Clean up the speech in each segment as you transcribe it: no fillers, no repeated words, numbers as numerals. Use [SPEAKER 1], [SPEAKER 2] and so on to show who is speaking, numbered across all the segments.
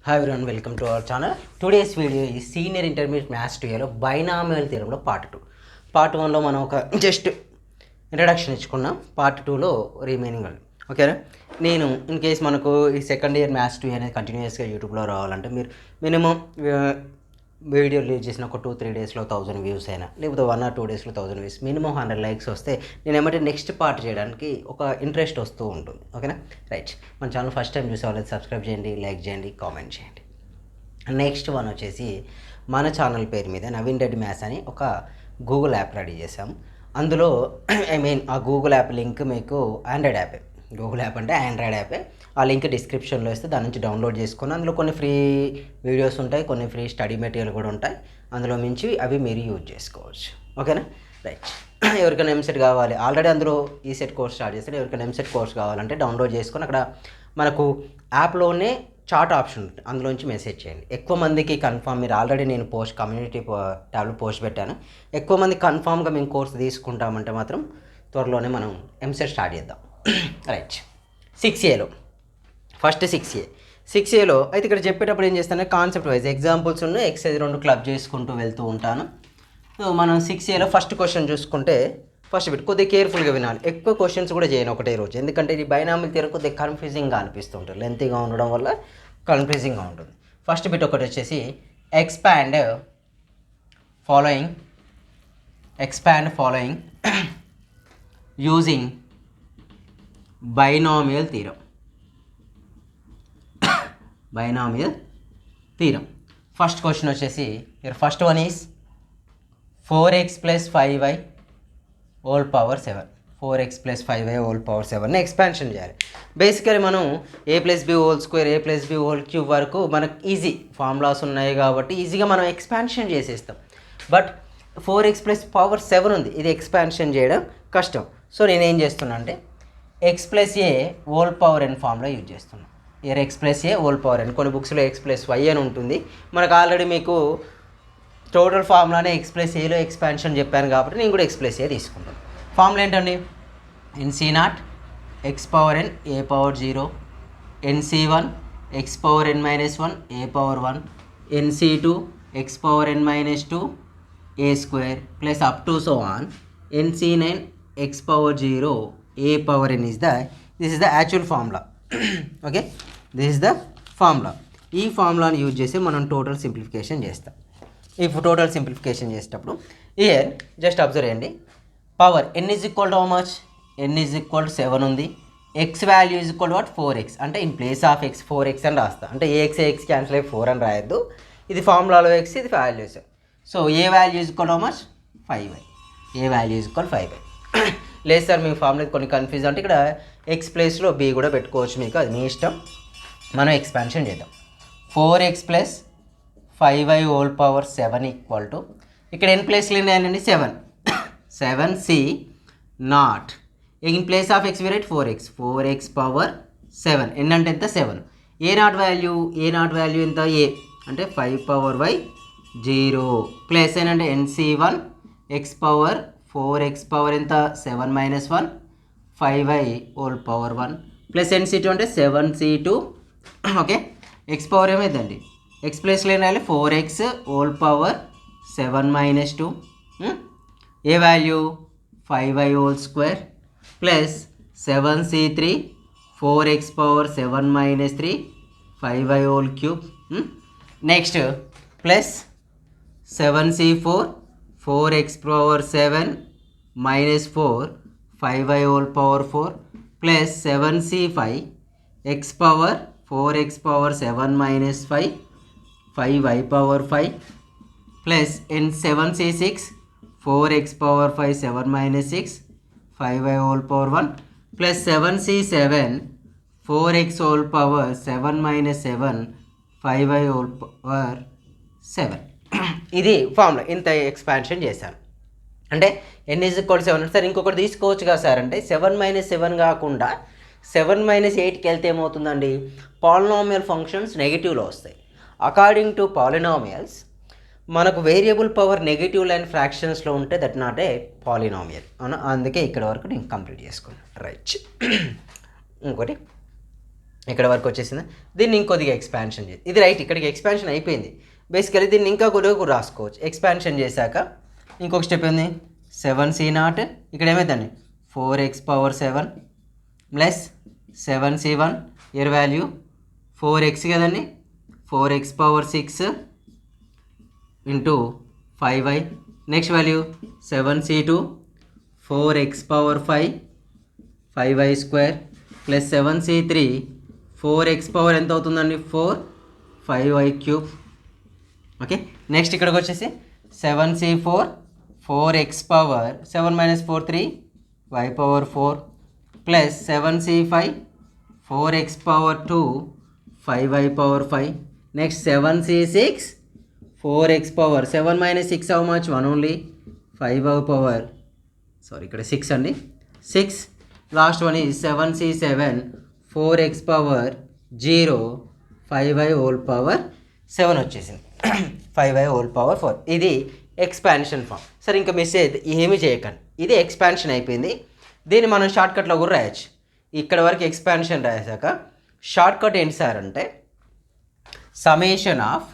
[SPEAKER 1] Hi everyone, welcome to our channel. Today's video is Senior Intermediate Maths 2లో binomial థియరంలో part 2. Part 1లో మనం ఒక just introduction ఇచ్చుకున్నాం. Part 2లో remaining ఓకేనా. నేను in case మనకు ఈ సెకండ్ ఇయర్ మ్యాథ్స్ 2 అనేది కంటిన్యూస్గా యూట్యూబ్లో రావాలంటే మీరు మినిమం వీడియో రిలీజ్ చేసిన ఒక 2-3 డేస్లో 1000 వ్యూస్ అయినా లేకపోతే 1 or 2 డేస్లో 1000 వ్యూస్ మినిమం 100 లైక్స్ వస్తే నేను ఏమంటే నెక్స్ట్ పార్ట్ చేయడానికి ఒక ఇంట్రెస్ట్ వస్తూ ఉంటుంది. ఓకేనా, రైట్. మన ఛానల్ ఫస్ట్ టైం చూసే వాళ్ళకి సబ్స్క్రైబ్ చేయండి, లైక్ చేయండి, కామెంట్ చేయండి. నెక్స్ట్ వన్ వచ్చేసి మన ఛానల్ పేరు మీద నవీన్ రెడ్డి మ్యాథ్స్ అని ఒక గూగుల్ యాప్ రెడీ చేసాం. అందులో ఆ గూగుల్ యాప్ లింక్ మీకు ఆండ్రాయిడ్ యాపే, గూగుల్ యాప్ అంటే ఆండ్రాయిడ్ యాపే. ఆ లింక్ డిస్క్రిప్షన్లో ఇస్తే దాని నుంచి డౌన్లోడ్ చేసుకొని అందులో కొన్ని ఫ్రీ వీడియోస్ ఉంటాయి, కొన్ని ఫ్రీ స్టడీ మెటీరియల్ కూడా ఉంటాయి. అందులో మించి అవి మీరు యూజ్ చేసుకోవచ్చు. ఓకేనా, రైట్. ఎవరికైనా ఎంసెట్ కావాలి, ఆల్రెడీ అందులో ఈ సెట్ కోర్స్ స్టార్ట్ చేస్తారు. ఎవరికైనా ఎంసెట్ కోర్స్ కావాలంటే డౌన్లోడ్ చేసుకొని అక్కడ మనకు యాప్లోనే చాట్ ఆప్షన్ ఉంటుంది, అందులోంచి మెసేజ్ చేయండి. ఎక్కువ మందికి కన్ఫామ్, మీరు ఆల్రెడీ నేను కమ్యూనిటీ ట్యాబ్లో పోస్ట్ పెట్టాను. ఎక్కువ మంది కన్ఫామ్గా మేము కోర్స్ తీసుకుంటామంటే మాత్రం త్వరలోనే మనం ఎంసెట్ స్టార్ట్ చేద్దాం. రైట్. 6Aలో ఫస్ట్ 6Aలో అయితే ఇక్కడ చెప్పేటప్పుడు ఏం చేస్తానంటే కాన్సెప్ట్ వైజ్ ఎగ్జాంపుల్స్ ఉన్న ఎక్సైజ్ 2 క్లబ్ చేసుకుంటూ వెళ్తూ ఉంటాను. సో మనం 6Aలో ఫస్ట్ క్వశ్చన్ చూసుకుంటే ఫస్ట్ బిట్ కొద్దిగా కేర్ఫుల్గా వినాలి. ఎక్కువ క్వశ్చన్స్ కూడా చేయను ఒకటే రోజు, ఎందుకంటే ఇది బైనామియల్ థియరం కొద్దిగా కన్ఫ్యూజింగ్గా అనిపిస్తుంటుంది, లెంతీగా ఉండడం వల్ల కన్ఫ్యూజింగ్గా ఉంటుంది. ఫస్ట్ బిట్ ఒకటి వచ్చేసి expand following using binomial theorem. First question వచ్చేసి first one is 4x + 5y whole power 7. 4x + 5y whole power 7ని ఎక్స్పాన్షన్ చేయాలి. బేసికలీ మనం a + b whole square, a + b whole cube వరకు మనకు ఈజీ ఫార్ములాస్ ఉన్నాయి కాబట్టి ఈజీగా మనం ఎక్స్పాన్షన్ చేసేస్తాం. బట్ 4x + పవర్ 7 ఉంది, ఇది ఎక్స్పాన్షన్ చేయడం కష్టం. సో నేనేం చేస్తున్నా అంటే x + a whole power n formula use చేస్తున్నాను. x + a whole power n, కొన్ని బుక్స్లో x + y అని ఉంటుంది. మనకు ఆల్రెడీ మీకు టోటల్ ఫార్ములానే x + aలో ఎక్స్పాన్షన్ చెప్పాను కాబట్టి నేను కూడా x + a తీసుకుంటాను. ఫార్ములా ఏంటండి? NC0 x power n a power 0, NC1 x power n - 1 a power 1, NC2 x power n - 2 a square plus up to so on NC9 x power 0 a power n this is the actual formula. Okay, this is the formula. ఈ ఫార్ములాని use చేసి మనం total simplification చేస్తాం. ఈ total simplification చేసేటప్పుడు year just observe చేయండి. Power n is equal to how much? n is equal to 7 ఉంది. x value is equal to what? 4x. అంటే in place of x 4x అని రాస్తా. అంటే x క్యాన్సిల్ అయ్యి 4 అని రాయొద్దు. ఇది ఫార్ములాలో x, ఇది values. So A value is equal to how much? 5y. A value is equal 5y. లేదు సార్ మీ formula కొన్ని కన్ఫ్యూజ్ అంటే ఇక్కడ x ప్లేస్లో b కూడా పెట్టుకోవచ్చు, మీకు అది మీ ఇష్టం. మనం ఎక్స్పాన్షన్ చేద్దాం. 4x + 5y whole power 7 equal to ఇక్కడ n ప్లేస్లో ఏంటండి? 7. 7c naught in place of x we write 4x power 7. n అంటే ఎంత? 7. ఏ నాట్ వాల్యూ ఎంత? a అంటే 5 పవర్ y 0 ప్లస్ n అంటే NC1 x power 4x power ఎంత? 7 - 1 5y whole power 1 plus NC2 అంటే 7c2. ఓకే, x పవర్ ఏమైందండి? x ప్లేస్లో ఏం రాయాలి? 4x హోల్ పవర్ 7 - 2 ఏ value? 5y whole square plus 7c3 4x power 7 - 3 5y whole cube. Next plus 7c4 4x power 7 - 4 5y whole power 4 plus 7c5 x power 4x power 7 - 5 5y power 5 plus n7c6 4x power 5 7 - 6 5y whole power 1 plus 7c7 4x whole power 7 - 7 5y whole power 7. ఇది formula. ఇంత expansion చేశాను అంటే n is equal 7. Sir ఇంకొకటి తీసుకోవచ్చు కదా sir అంటే 7 - 7 కాకుండా 7 - 8కి వెళ్తే ఏమవుతుందండి? పాలినామియల్ ఫంక్షన్స్ నెగిటివ్లో వస్తాయి. అకార్డింగ్ టు పాలినామియల్స్ మనకు వేరియబుల్ పవర్ నెగిటివ్ లైన్ ఫ్రాక్షన్స్లో ఉంటే దట్ నాట్ ఏ పాలినామియల్. అవునా, అందుకే ఇక్కడ వరకు నేను కంప్లీట్ చేసుకున్నాను. రైట్. ఇంకోటి ఇక్కడ వరకు వచ్చేసింది. దీన్ని ఇంకొద్దిగా ఎక్స్పాన్షన్ చేసి ఇది రైట్ ఇక్కడికి ఎక్స్పాన్షన్ అయిపోయింది. బేసికలీ దీన్ని ఇంకా కొద్దిగా రాసుకోవచ్చు. ఎక్స్పాన్షన్ చేశాక ఇంకొక స్టెప్ ఏంది 7c0 ఇక్కడ ఏమైందండి 4x⁻7 plus 7c1 year value 4x కదండి 4x⁻6 into 5y next value 7c2 4x⁻5 5y² plus 7c3 4x ఎంత అవుతుందండి 4 5y³ ఓకే. నెక్స్ట్ ఇక్కడికి వచ్చేసి 7c4 4x⁻7 - 4 3 y⁻4 plus 7c5 4x⁻2 5y⁻5 next 7c6 4x⁻7 - 6 how much 1 only 5 sorry ఇక్కడ 6 అండి 6 last one is 7c7 4x⁻0 5y⁻7 వచ్చేసింది 5y⁻4 ఇది expansion form. సరే ఇంకా మెసేజ్ ఏమి చేయకండి, ఇది ఎక్స్పాన్షన్ అయిపోయింది. దీన్ని మనం షార్ట్కట్లో కూడా రాయొచ్చు. ఇక్కడ వరకు ఎక్స్పాన్షన్ రాసాక షార్ట్కట్ ఏంటి సార్ అంటే సಮೇషన్ ఆఫ్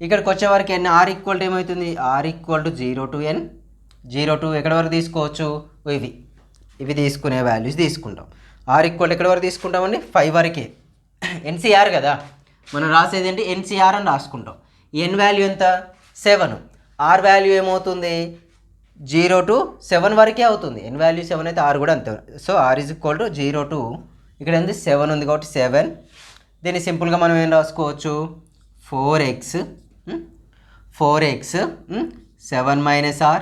[SPEAKER 1] ఇక్కడికి వచ్చే వరకు ఎన్ ఆర్ ఈక్వల్ టు ఏమవుతుంది r equal to 0 to n 0 to ఎక్కడి వరకు తీసుకోవచ్చు ఇవి తీసుకునే వాల్యూస్ తీసుకుంటాం. ఆర్ ఈక్వల్ ఎక్కడి వరకు తీసుకుంటామండి 5 వరకే. ఎన్సీఆర్ కదా మనం రాసేది ఏంటి ఎన్సీఆర్ అని రాసుకుంటాం. ఎన్ వాల్యూ ఎంత 7, ఆర్ వాల్యూ ఏమవుతుంది 0 to 7 వరకే అవుతుంది. ఎన్ వాల్యూ 7 అయితే ఆర్ కూడా అంతే. So r is equal to 0 to ఇక్కడ ఏంది 7 ఉంది కాబట్టి 7. దీన్ని సింపుల్గా మనం ఏం రాసుకోవచ్చు 4x 7 - r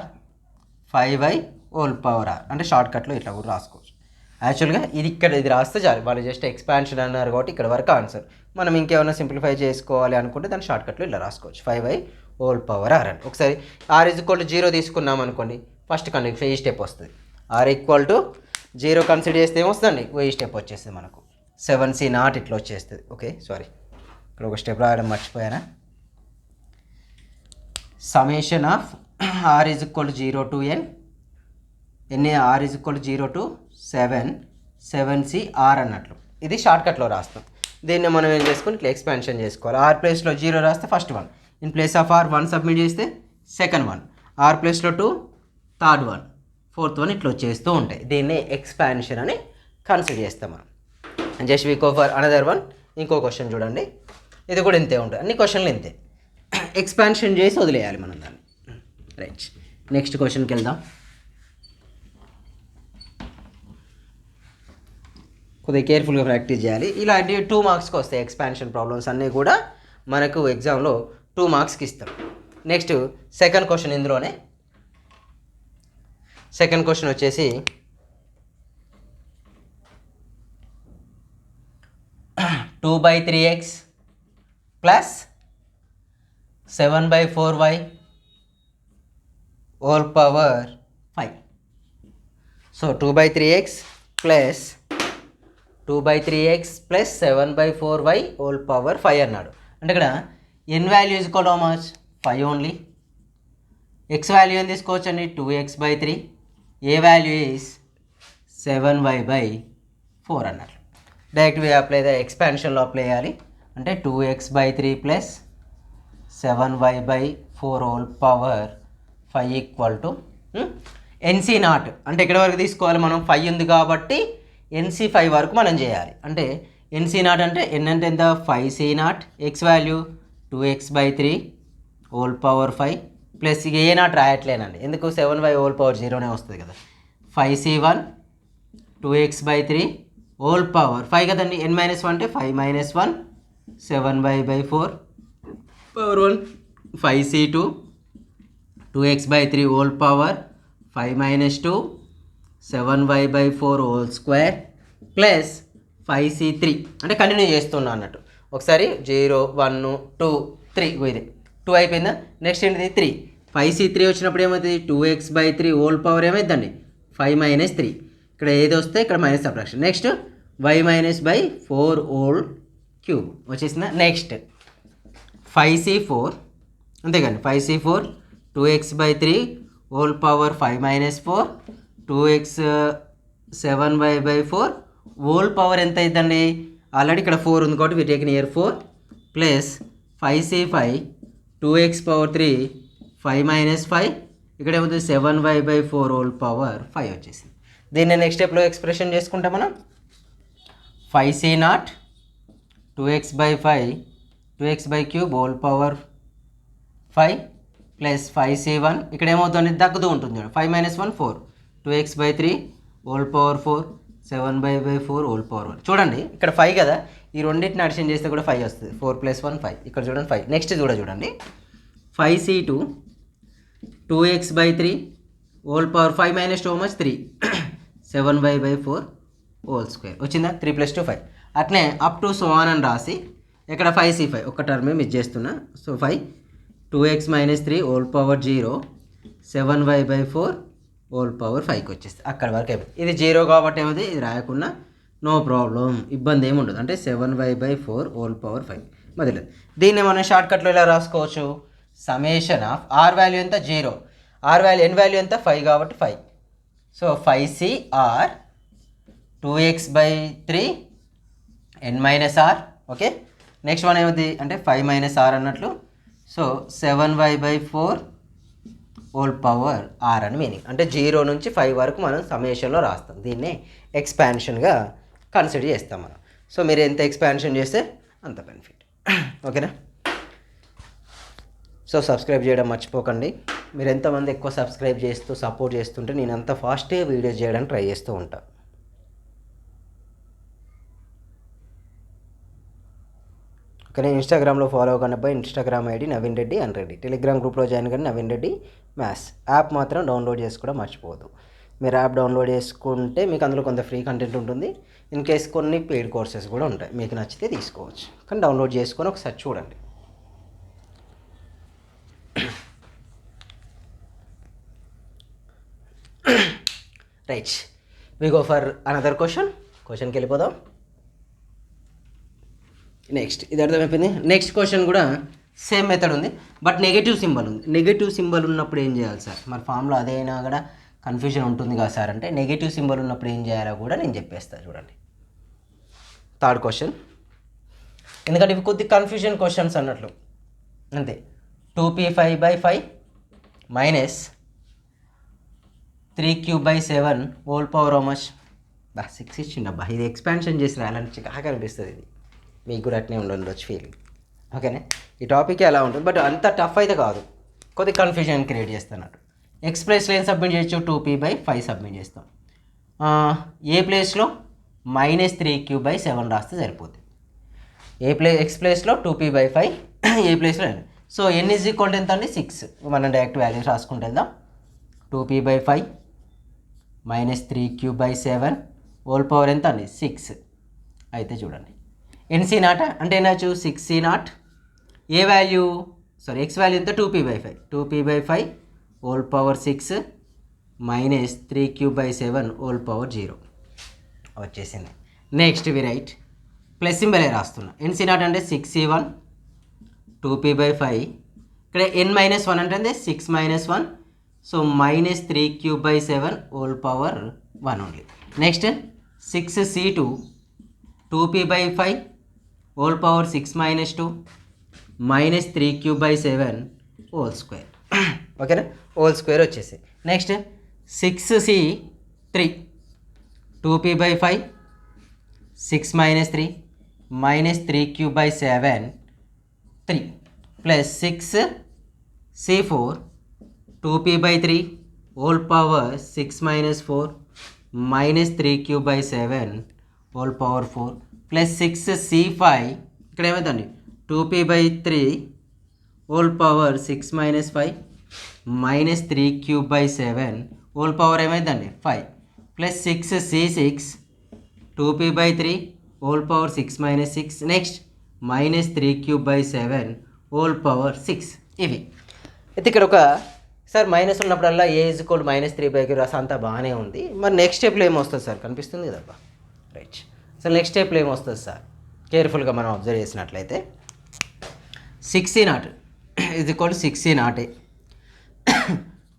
[SPEAKER 1] 5y⁻r అంటే షార్ట్కట్లో ఇట్లా కూడా రాసుకోవచ్చు. యాక్చువల్గా ఇది రాస్తే చాలు, వాళ్ళు జస్ట్ ఎక్స్పాన్షన్ అన్నారు కాబట్టి ఇక్కడ వరకు ఆన్సర్. మనం ఇంకేమైనా సింప్లిఫై చేసుకోవాలి అనుకుంటే దాన్ని షార్ట్కట్లో ఇలా రాసుకోవచ్చు 5y⁻r అని. ఒకసారి r ఈజ్ ఈక్వల్ టు 0 తీసుకున్నాం అనుకోండి ఫస్ట్ కండిషన్ ఈ స్టెప్ వస్తుంది. r ఈక్వల్ టు 0 కన్సిడర్ చేస్తే ఏమొస్తుందండి ఈ స్టెప్ వచ్చేస్తుంది మనకు 7c0 ఇట్లా వచ్చేస్తుంది. ఓకే సారీ ఇక్కడ ఒక స్టెప్ రాయడం మర్చిపోయానా. Summation of r is equal to 0 to n r is equal to 0 to 7c r అన్నట్లు ఇది షార్ట్కట్లో రాస్తాం. దీన్ని మనం ఏం చేసుకుని ఇట్లా ఎక్స్పాన్షన్ చేసుకోవాలి. r ప్లేస్లో 0 రాస్తే first 1, in place of r 1 submit చేస్తే సెకండ్ 1, r ప్లేస్లో 2 థర్డ్ 1 ఫోర్త్ 1 ఇట్లా వచ్చేస్తూ ఉంటాయి. దీన్ని ఎక్స్పాన్షన్ అని కన్సిడర్ చేస్తాం మనం. Just we go for another one. ఇంకో క్వశ్చన్ చూడండి, ఇది కూడా ఇంతే ఉంటుంది, అన్ని క్వశ్చన్లు ఇంతే. ఎక్స్పాన్షన్ చేసి వదిలేయాలి మనం దాన్ని. రైట్ నెక్స్ట్ క్వశ్చన్కి వెళ్దాం. కొద్దిగా కేర్ఫుల్గా ప్రాక్టీస్ చేయాలి. ఇలాంటివి 2 మార్క్స్కి వస్తాయి. ఎక్స్పాన్షన్ ప్రాబ్లమ్స్ అన్నీ కూడా మనకు ఎగ్జామ్లో 2 మార్క్స్కి ఇస్తాం. నెక్స్ట్ సెకండ్ క్వశ్చన్ ఇందులోనే. సెకండ్ క్వశ్చన్ వచ్చేసి 2/3x plus 7/4y whole power 5. So 2/3x plus 2/3x plus 7/4y whole power 5 అన్నాడు. అంటే ఇక్కడ n value is equal to how much 5 only. x value ఏం తీసుకోవచ్చండి 2x/3, A value is 7y/4 అన్నారు. Direct apply ఎక్స్పాన్షన్లో apply చేయాలి. అంటే 2x/3 plus 7y/4 whole power 5 equal to NC0. అంటే ఎక్కడి వరకు తీసుకోవాలి మనం 5 ఉంది కాబట్టి NC5 వరకు మనం చేయాలి. అంటే NC0 అంటే n అంటే ఎంత 5C0, x value 2x/3 whole power 5 plus ఇక A0 రాయట్లేనండి, ఎందుకు 7y హోల్ పవర్ 0నే వస్తుంది కదా. 5C1 2x/3 హోల్ పవర్ 5 కదండి, n-1 అంటే 5 - 1 7y/4 power 1 5C2 2x/3 whole power 5 - 2 7y/4 whole square plus 5C3 అంటే కంటిన్యూ చేస్తున్నా అన్నట్టు. ఒకసారి 0 1 2 3 ఇది 2 అయిపోయిందా. నెక్స్ట్ ఏంటిది 3 5C3 వచ్చినప్పుడు ఏమవుతుంది 2x/3 హోల్ పవర్ ఏమైందండి 5 - 3. ఇక్కడ ఏది వస్తే ఇక్కడ minus subtraction. Next y-4 whole cube వచ్చేసిందా. నెక్స్ట్ 5C4 అంతేగాని 5C4 2x/3 whole power 5 - 4 2x 7y/4 whole power ఎంత అవుతుందండి? ఆల్రెడీ ఇక్కడ 4 ఉంది కాబట్టి we taken here 4 plus 5c5 2x power 3 5 minus 5 ఇక్కడ ఏమవుతుంది 7y/4 హోల్ పవర్ 5 వచ్చేసింది. దీన్ని నెక్స్ట్ స్టెప్లో ఎక్స్ప్రెషన్ చేసుకుంటాం మనం. 5c0 2x/5 2x/3 whole power 5 plus 5c1 ఇక్కడ ఏమవుతుంది తగ్గుతూ ఉంటుంది చూడండి 5 minus 1 4 2x/3 whole power 4 7y/4 whole power 1 చూడండి ఇక్కడ 5 కదా, ఈ రెండింటిని అడిషన్ చేస్తే కూడా 5 వస్తుంది. 4 + 1 5 ఇక్కడ చూడండి 5. నెక్స్ట్ చూడండి 5c2 2x/3 whole power 5 minus 2 much 3 7y/4 whole square వచ్చిందా? 3 + 2 5. అట్నే అప్ టు సో ఆన్ అని రాసి ఇక్కడ 5c5 ఒక టర్మే మిస్ చేస్తున్నా. So 5 2x - 3 whole power 0 7y/4 whole power 5కి వచ్చేస్తుంది. అక్కడ వరకు అయిపోయింది. ఇది 0 కాబట్టి ఏమవుతుంది, ఇది రాయకుండా నో ప్రాబ్లం, ఇబ్బంది ఏమి ఉండదు. అంటే 7y/4 హోల్ పవర్ 5 మొదలదు. దీన్ని మనం షార్ట్కట్లో ఇలా రాసుకోవచ్చు. సಮೇషన్ ఆఫ్ ఆర్ వాల్యూ ఎంత 0, ఆర్ వాల్యూ ఎన్ వాల్యూ ఎంత 5 కాబట్టి 5. So 5cr 2x/3 n - r. Okay, next one ఏమవుతుంది అంటే 5 - r అన్నట్లు. So 7y/4 whole power r అని మీనింగ్. అంటే 0 నుంచి 5 వరకు మనం సಮೇషన్లో రాస్తాం. దీన్నే ఎక్స్పాన్షన్గా కన్సిడర్ చేస్తాం మనం. సో మీరు ఎంత ఎక్స్పాన్షన్ చేస్తే అంత బెనిఫిట్. ఓకేనా? సో సబ్స్క్రైబ్ చేయడం మర్చిపోకండి. మీరు ఎంతమంది ఎక్కువ సబ్స్క్రైబ్ చేస్తూ సపోర్ట్ చేస్తుంటే నేను అంత ఫాస్ట్గా వీడియోస్ చేయడానికి ట్రై చేస్తూ ఉంటాను. ఓకే, ఇన్స్టాగ్రామ్లో ఫాలో అవ్వకుండా ఇన్స్టాగ్రామ్ ఐడి నవీన్ రెడ్డి అన్రెడ్డి, టెలిగ్రామ్ గ్రూప్లో జాయిన్ కానీ నవీన్ రెడ్డి మ్యాథ్స్. యాప్ మాత్రం డౌన్లోడ్ చేసుకోవడం మర్చిపోవద్దు. మీరు యాప్ డౌన్లోడ్ చేసుకుంటే మీకు అందులో కొంత ఫ్రీ కంటెంట్ ఉంటుంది. ఇన్ కేస్ కొన్ని పెయిడ్ కోర్సెస్ కూడా ఉంటాయి, మీకు నచ్చితే తీసుకోవచ్చు. కానీ డౌన్లోడ్ చేసుకొని ఒకసారి చూడండి. Right, we go for another క్వశ్చన్కి వెళ్ళిపోదాం. నెక్స్ట్ ఇది అర్థమైపోయింది. నెక్స్ట్ క్వశ్చన్ కూడా సేమ్ మెథడ్ ఉంది, బట్ నెగటివ్ సింబల్ ఉంది. నెగటివ్ సింబల్ ఉన్నప్పుడు ఏం చేయాలి సార్? మరి ఫామ్లో అదైనా కూడా కన్ఫ్యూజన్ ఉంటుంది కదా సార్ అంటే, నెగటివ్ సింబల్ ఉన్నప్పుడు ఏం చేయాలో కూడా నేను చెప్పేస్తాను. చూడండి థర్డ్ క్వశ్చన్, ఎందుకంటే ఇవి కొద్ది కన్ఫ్యూజన్ క్వశ్చన్స్ అన్నట్లు. అంతే. 2p5/5 minus 3q/7 whole power how much? 6 ఇచ్చిండబ్బా. ఇది ఎక్స్పాన్షన్ చేసి రాయాలని చికాగా అనిపిస్తుంది. ఇది మీకు కూడా అట్నే ఉండొచ్చు ఫీలింగ్. ఓకేనా? ఈ టాపిక్ ఎలా ఉంటుంది, బట్ అంత టఫ్ అయితే కాదు, కొద్ది కన్ఫ్యూజన్ క్రియేట్ చేస్తున్నట్టు. ఎక్స్ ప్లేస్లో ఏం సబ్మిట్ చేయొచ్చు? 2p/5 సబ్మిట్ చేస్తాం. ఏ ప్లేస్లో -3q/7 రాస్తే సరిపోతుంది. ఎక్స్ ప్లేస్లో 2p/5, ఏ ప్లేస్లో సో n = ఎంత అండి? 6. మనం డైరెక్ట్ వాల్యూస్ రాసుకుంటూ వెళ్దాం. 2p/5 -3q/7 హోల్ పవర్ ఎంత అండి? 6. అయితే చూడండి NC0 అంటే ఏనాచు 6C0. ఏ వాల్యూ ఎక్స్ వాల్యూ ఎంత? 2p/5. 2p/5 whole power 6 -3q/7 whole power 0 వచ్చేసింది. నెక్స్ట్ వి రైట్ ప్లస్ సింబలే రాస్తున్నా. NC0 అంటే 6C1 2p/5. ఇక్కడ n-1 అంటే 6 - 1, so -3q/7 whole power 1 only. Next 6C2 2p/5 whole power 6 - 2 -3q/7 whole square. ఓకేనా? Whole square వచ్చేసి. Next 6C3 2p/5 6 - 3 -3q/7 3 plus 6C4 2p/3 whole power 6 - 4 -3q/7 whole power 4 plus 6C5 ఇక్కడ ఏమవుతుంది? 2p/3 whole power 6 - 5 -3q/7 whole power ఏమైందండి? 5 plus 6C6 2p/3 whole power 6 - 6 next -3q/7 whole power 6. ఇవి అయితే ఇక్కడ ఒక sir minus ఉన్నప్పుడల్లా ఏ = -3/q రాసి అంతా బాగానే ఉంది. మరి నెక్స్ట్ స్టెప్లో ఏమొస్తుంది సార్? కనిపిస్తుంది కదబ్బా. రైట్. సో నెక్స్ట్ స్టెప్లో ఏమొస్తుంది సార్? కేర్ఫుల్గా మనం అబ్జర్వ్ చేసినట్లయితే 6C0 = 6C0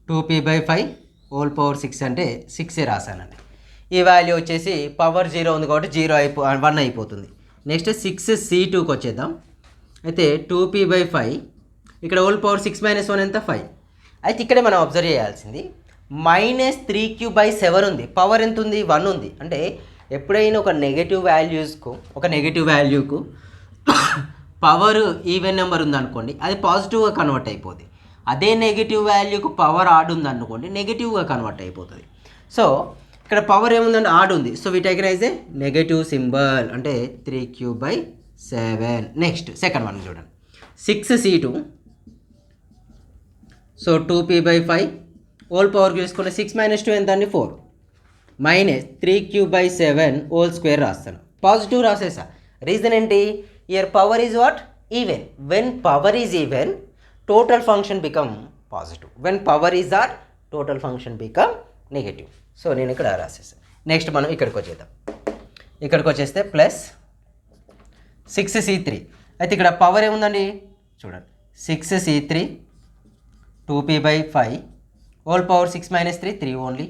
[SPEAKER 1] 2p/5 whole power 6 అంటే 6 రాశానండి. ఈ వాల్యూ వచ్చేసి పవర్ 0 ఉంది కాబట్టి 1 అయిపోతుంది. నెక్స్ట్ 6C2కి వచ్చేద్దాం. అయితే 2p/5 ఇక్కడ హోల్ పవర్ 6 - 1 ఎంత 5. అయితే ఇక్కడే మనం అబ్జర్వ్ చేయాల్సింది -3q/7 ఉంది. పవర్ ఎంత ఉంది 1 ఉంది. అంటే ఎప్పుడైనా ఒక నెగటివ్ వాల్యూకు పవర్ ఈవెన్ నెంబర్ ఉందనుకోండి, అది పాజిటివ్గా కన్వర్ట్ అయిపోతుంది. అదే నెగిటివ్ వాల్యూకు పవర్ ఆడ్ ఉందనుకోండి, నెగిటివ్గా కన్వర్ట్ అయిపోతుంది. సో ఇక్కడ పవర్ ఏముందంటే ఆడ్ ఉంది. So we take as a negative symbol, అంటే 3q/7. నెక్స్ట్ సెకండ్ వన్ చూడండి, 6C2. So 2p/5 whole power చూసుకుంటే 6 - 2 ఎంత అండి 4 -3q/7 హోల్ స్క్వేర్ రాస్తాను. పాజిటివ్ రాసేసా. రీజన్ ఏంటి, here power is what even. When power is even total function become positive. When power is odd total function become negative. సో నేను ఇక్కడ రాసేసాను. Next మనం ఇక్కడికి వచ్చేద్దాం. ఇక్కడికి వచ్చేస్తే +6C3. అయితే ఇక్కడ పవర్ ఏముందండి చూడండి, 6C3 2p/5 whole power 6 - 3 3 only.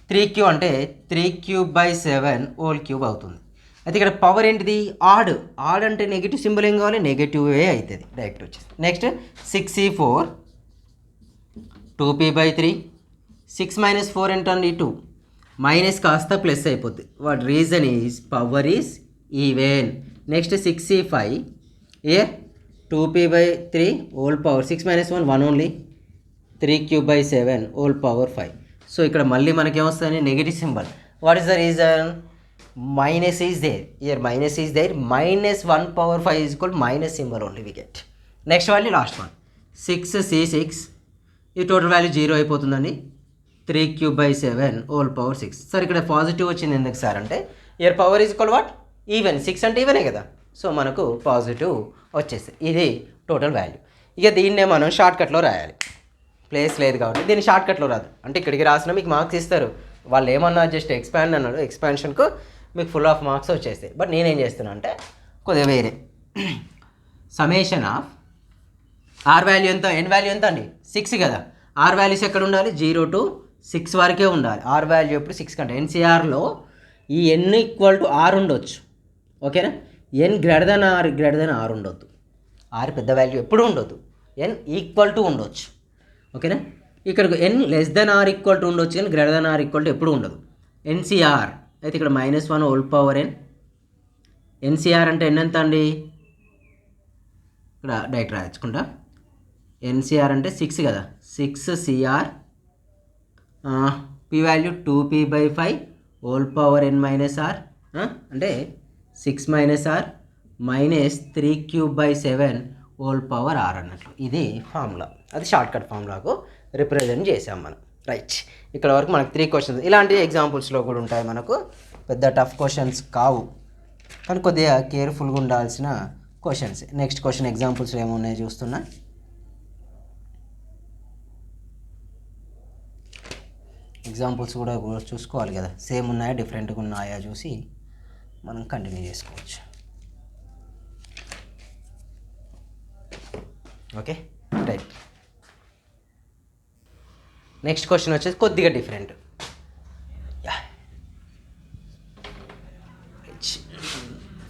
[SPEAKER 1] 3q అంటే 3q/7 హోల్ క్యూబ్ అవుతుంది. అయితే ఇక్కడ పవర్ ఏంటిది ఆడ్ అంటే నెగిటివ్ సింబల్ ఏం కావాలి, నెగిటివే అవుతుంది డైరెక్ట్ వచ్చేసి. నెక్స్ట్ 6C4 2p/3 6 - 4 ఏంటండి 2 మైనస్ కాస్త ప్లస్ అయిపోద్ది. What reason is power is even. Next 6C5 a 2p/3 whole power 6 - 1 1 only. 3q/7 whole power 5. So ఇక్కడ మళ్ళీ మనకి ఏమొస్తుంది negative symbol. What is the reason, minus is there. Here minus is there. -1/5 is minus symbol only we get. Next value last one 6C6. ఈ total value 0 అయిపోతుందండి. 3q/7 whole power 6. Sir ఇక్కడ positive వచ్చింది ఎందుకు sir అంటే, year power is equal what even. 6 అంటే ఈవెనే కదా. So మనకు positive వచ్చేసి ఇది టోటల్ వాల్యూ. ఇక దీన్నే మనం షార్ట్కట్లో రాయాలి. ప్లేస్ లేదు కాబట్టి దీన్ని షార్ట్కట్లో రాదు. అంటే ఇక్కడికి రాసినా మీకు మార్క్స్ ఇస్తారు. వాళ్ళు ఏమన్నా జస్ట్ ఎక్స్పాండ్ అన్నాడు, ఎక్స్పాన్షన్కు మీకు ఫుల్ ఆఫ్ మార్క్స్ వచ్చేస్తాయి. బట్ నేనేం చేస్తున్నా అంటే కొద్దిగా వేరే సಮೇషన్ ఆఫ్ ఆర్ వాల్యూ ఎంత, ఎన్ వాల్యూ ఎంత అండి 6 కదా. ఆర్ వాల్యూస్ ఎక్కడ ఉండాలి 0 to 6 వరకే ఉండాలి. ఆర్ వాల్యూ ఎప్పుడు 6 కంటే. ఎన్సీఆర్లో ఈ n = r ఉండొచ్చు. ఓకేనా. n > r ఉండొద్దు. ఆర్ పెద్ద వాల్యూ ఎప్పుడు ఉండొద్దు. n = ఉండొచ్చు. ఓకేనా. ఇక్కడికి n r = ఉండొచ్చు కానీ r ఎప్పుడు ఉండదు. ఎన్సీఆర్ అయితే ఇక్కడ -1 హోల్ పవర్ n. ఎన్సీఆర్ అంటే n ఎంత అండి, ఇక్కడ డైరెక్ట్ రాయించుకుంటా. ఎన్సీఆర్ అంటే 6 కదా. 6CR p value 2p/5 whole power n - r అంటే 6 - r -3q/7 whole power r అన్నట్లు. ఇది ఫార్ములా. అది షార్ట్కట్ ఫార్ములాకు రిప్రజెంట్ చేసాం మనం. రైట్, ఇక్కడ వరకు మనకు 3 క్వశ్చన్స్. ఇలాంటి ఎగ్జాంపుల్స్లో కూడా ఉంటాయి. మనకు పెద్ద టఫ్ క్వశ్చన్స్ కావు కానీ కొద్దిగా కేర్ఫుల్గా ఉండాల్సిన క్వశ్చన్స్. నెక్స్ట్ క్వశ్చన్ ఎగ్జాంపుల్స్ ఏమున్నాయో చూస్తున్నా. ఎగ్జాంపుల్స్ కూడా చూసుకోవాలి కదా, సేమ్ ఉన్నాయా డిఫరెంట్గా ఉన్నాయా చూసి మనం కంటిన్యూ చేసుకోవచ్చు. Okay right. నెక్స్ట్ క్వశ్చన్ వచ్చేసి కొద్దిగా డిఫరెంట్.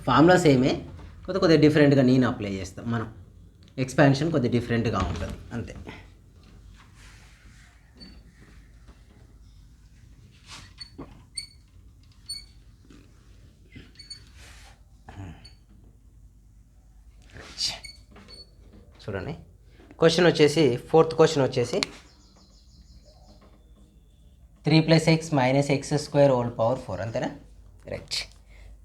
[SPEAKER 1] ఫార్ములా సేమే, కొద్దిగా డిఫరెంట్గా నేను అప్లై చేస్తాం. మనం ఎక్స్పాన్షన్ కొద్దిగా డిఫరెంట్గా ఉంటుంది అంతే. చూడండి క్వశ్చన్ వచ్చేసి, ఫోర్త్ క్వశ్చన్ వచ్చేసి 3 + x - x² హోల్ పవర్ 4 అంతేనా. Right,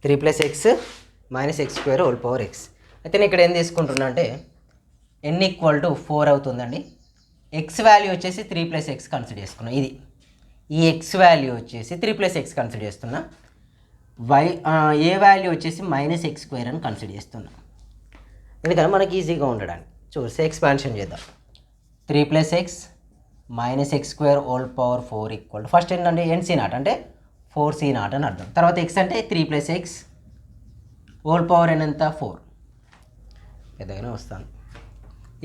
[SPEAKER 1] 3 + x - x² whole power x. అయితే నేను ఇక్కడ ఏం తీసుకుంటున్నా అంటే n = 4 అవుతుందండి. x వాల్యూ వచ్చేసి 3 + x కన్సిడర్ చేసుకున్నాం. ఇది ఈ x వాల్యూ వచ్చేసి 3 + x కన్సిడర్ చేస్తున్నా. ఏ వాల్యూ వచ్చేసి -x² అని కన్సిడర్ చేస్తున్నా. ఎందుకంటే మనకి ఈజీగా ఉండడానికి చూసి ఎక్స్పాన్షన్ చేద్దాం. 3 + x - x² whole power 4 = first ఏంటంటే NC0 అంటే 4C0 అని అర్థం. తర్వాత x అంటే 3 + x హోల్ పవర్ n ఎంత 4. పెద్దగానే వస్తాను.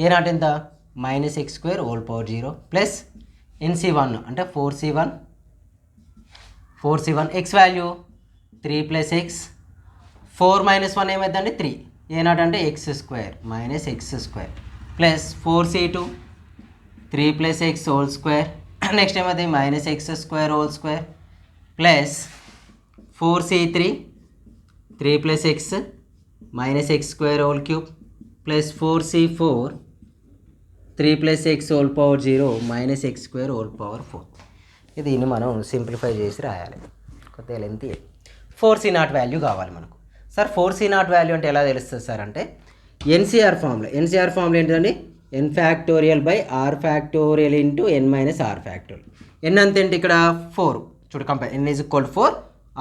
[SPEAKER 1] A0 ఎంత -x² whole power 0 plus NC1 అంటే 4C1 4c1 x value 3 plus x 4 minus 1 ఏమైందండి 3 ఏ0 అంటే x square minus x square plus 4c2 3 plus x whole square next ఏమైంది minus x square whole square plus 4c3 3 plus x minus x square whole cube plus 4c4 3 plus x whole power 0 minus x square whole power 4. దీన్ని మనం simplify చేసి రాయాలి. కొద్దిగా length 4c0 value కావాలి మనకు. Sir 4c0 value అంటే ఎలా తెలుస్తుంది సార్ అంటే ఎన్సీఆర్ ఫార్ములా ఏంటండి n factorial by r factorial into n minus r factorial. n అంత ఏంటి ఇక్కడ 4 చూడు compare n is equal 4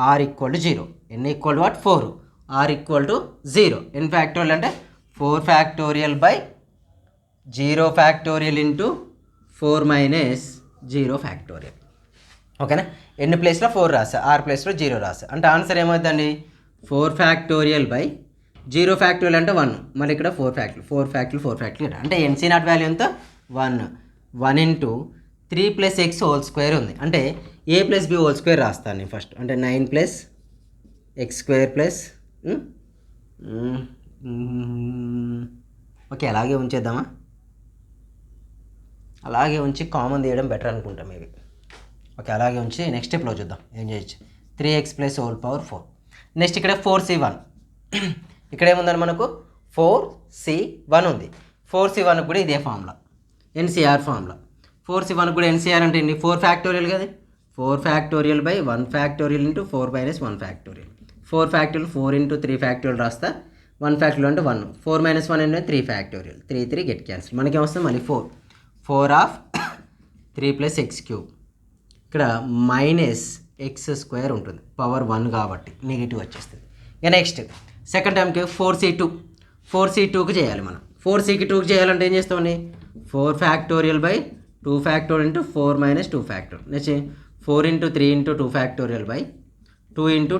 [SPEAKER 1] r equal to 0 n equal what 4 r equal to 0 n factorial అంటే 4 factorial by 0 factorial into 4 minus 0 factorial. ఓకేనా n ప్లేస్లో 4 రాసా are ప్లేస్లో 0 రాసా అంటే ఆన్సర్ ఏమవుతుందండి 4 ఫ్యాక్టోరియల్ బై 0 ఫ్యాక్టోరియల్ అంటే 1 మళ్ళీ ఇక్కడ 4 ఫ్యాక్టోరియల్ అంటే ఎన్సీ0 వాల్యూ ఎంత 1 into 3 plus x whole square ఉంది అంటే ఏ ప్లస్ బి హోల్ స్క్వేర్ రాస్తాను నేను ఫస్ట్ అంటే 9 plus X square plus okay అలాగే ఉంచేద్దామా అలాగే ఉంచి కామన్ తీయడం బెటర్ అనుకుంటాం మేబీ. ఓకే అలాగే ఉంచి నెక్స్ట్ స్టెప్లో చూద్దాం ఏం చేయొచ్చు 3x plus whole power 4. Next ఇక్కడ 4c1 ఇక్కడ ఏముందని మనకు 4c1 ఉంది 4c1 కూడా ఇదే ఫార్ములా ఎన్సీఆర్ ఫార్ములా 4c1 కూడా ఎన్సీఆర్ అంటే ఏంటి 4 ఫ్యాక్టోరియల్ కదా 4 factorial by 1 factorial into 4 minus 1 factorial 4 factorial 4 into 3 factorial రాస్తా 1 ఫ్యాక్టోరియల్ అంటే 1 4 మైనస్ 1 అంటే 3 ఫ్యాక్టోరియల్ 3 గెట్ క్యాన్సిల్ మనకేమొస్తుంది మళ్ళీ 4 ఆఫ్ 3 ప్లస్ ఎక్స్ క్యూబ్ ఇక్కడ మైనస్ ఎక్స్ స్క్వేర్ ఉంటుంది పవర్ 1 కాబట్టి నెగిటివ్ వచ్చేస్తుంది. ఇక నెక్స్ట్ సెకండ్ టైంకి 4c2కి చేయాలి మనం 4c2కి చేయాలంటే ఏం చేస్తామండి 4 factorial by 2 factorial into 4 minus 2 factorial next 4 into 3 into 2 factorial by 2 into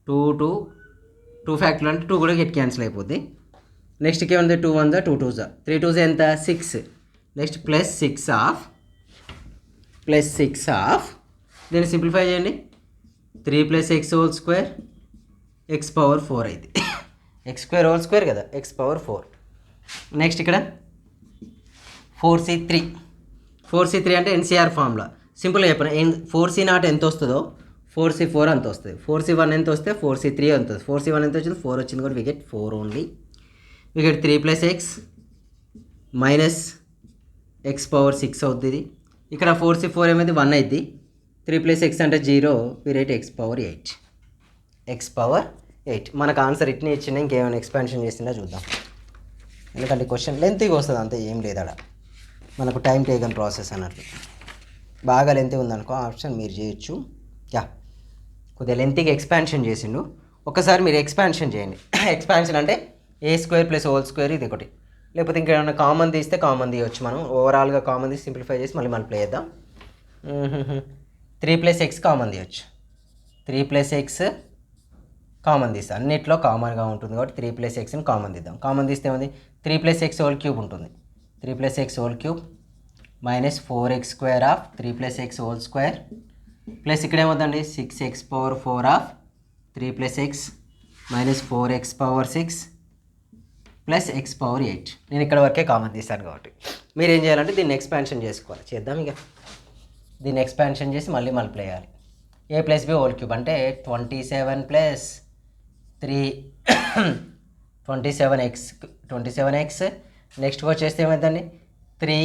[SPEAKER 1] 2 factorial అంటే 2 కూడా గెట్ క్యాన్సిల్ అయిపోద్ది. నెక్స్ట్కి ఏముంది 2 1 2 2 3 2 ఎంత 6 నెక్స్ట్ ప్లస్ 6 ఆఫ్ దీన్ని సింప్లిఫై చేయండి 3 plus x whole square X power 4 అయితే ఎక్స్ స్క్వేర్ హోల్ స్క్వేర్ కదా ఎక్స్ పవర్ 4. నెక్స్ట్ ఇక్కడ 4c3 అంటే ఎన్సీఆర్ ఫార్ములా సింపుల్గా చెప్పిన 4c0 ఎంత వస్తుందో 4c4 అంత వస్తుంది 4c1 ఎంత వస్తే 4c3 అంత వస్తుంది 4c1 ఎంత వచ్చింది 4 వచ్చింది కూడా wicket 4 only wicket 3 plus x minus X power 6 అవుతుంది. ఇక్కడ 4c4 ఏమైంది 1 అయింది 3 ప్లస్ ఎక్స్ అంటే 0 విరేట్ ఎక్స్ పవర్ 8 మనకు ఆన్సర్ ఇట్నే ఇచ్చింది ఇంకేమైనా ఎక్స్పాన్షన్ చేసిందా చూద్దాం ఎందుకంటే క్వశ్చన్ లెంత్గా వస్తుంది అంతే ఏం లేదు అక్కడ మనకు టైం టేకన్ ప్రాసెస్ అన్నట్లు బాగా లెంత్ ఉందనుకో ఆప్షన్ మీరు చేయొచ్చు. కొద్దిగా లెంత్గా ఎక్స్పాన్షన్ చేసిండు ఒకసారి మీరు ఎక్స్పాన్షన్ చేయండి ఎక్స్పాన్షన్ అంటే ఏ స్క్వేర్ ప్లస్ హోల్ స్క్వేర్ ఇది ఒకటి లేకపోతే ఇంకేమైనా కామన్ తీస్తే కామన్ తీయవచ్చు మనం ఓవరాల్గా కామన్ తీసి సింప్లిఫై చేసి మళ్ళీ మల్టిప్లై చేద్దాం 3 ప్లస్ ఎక్స్ కామన్ తీయచ్చు 3 ప్లస్ ఎక్స్ కామన్ తీస్తాం అన్నిట్లో కామన్గా ఉంటుంది కాబట్టి 3 ప్లస్ ఎక్స్ని కామన్ తీద్దాం కామన్ తీస్తే ఏముంది 3 ప్లస్ ఎక్స్ హోల్ క్యూబ్ ఉంటుంది 3 plus x whole cube minus 4x square of 3 plus x whole square plus ఇక్కడ ఏమవుతుందండి 6x power 4 of 3 plus x minus 4x power 6 plus X power 8 నేను ఇక్కడ వరకే common తీస్తాను కాబట్టి మీరు ఏం చేయాలంటే దీన్ని ఎక్స్పాన్షన్ చేసుకోవాలి చేద్దాం ఇక దీన్ని ఎక్స్పాన్షన్ చేసి మళ్ళీ మల్టిప్లై చేయాలి ఏ ప్లస్ బి హోల్ క్యూబ్ అంటే 27 ప్లస్ 3 27x నెక్స్ట్ వచ్చేస్తే ఏమవుతుందండి 3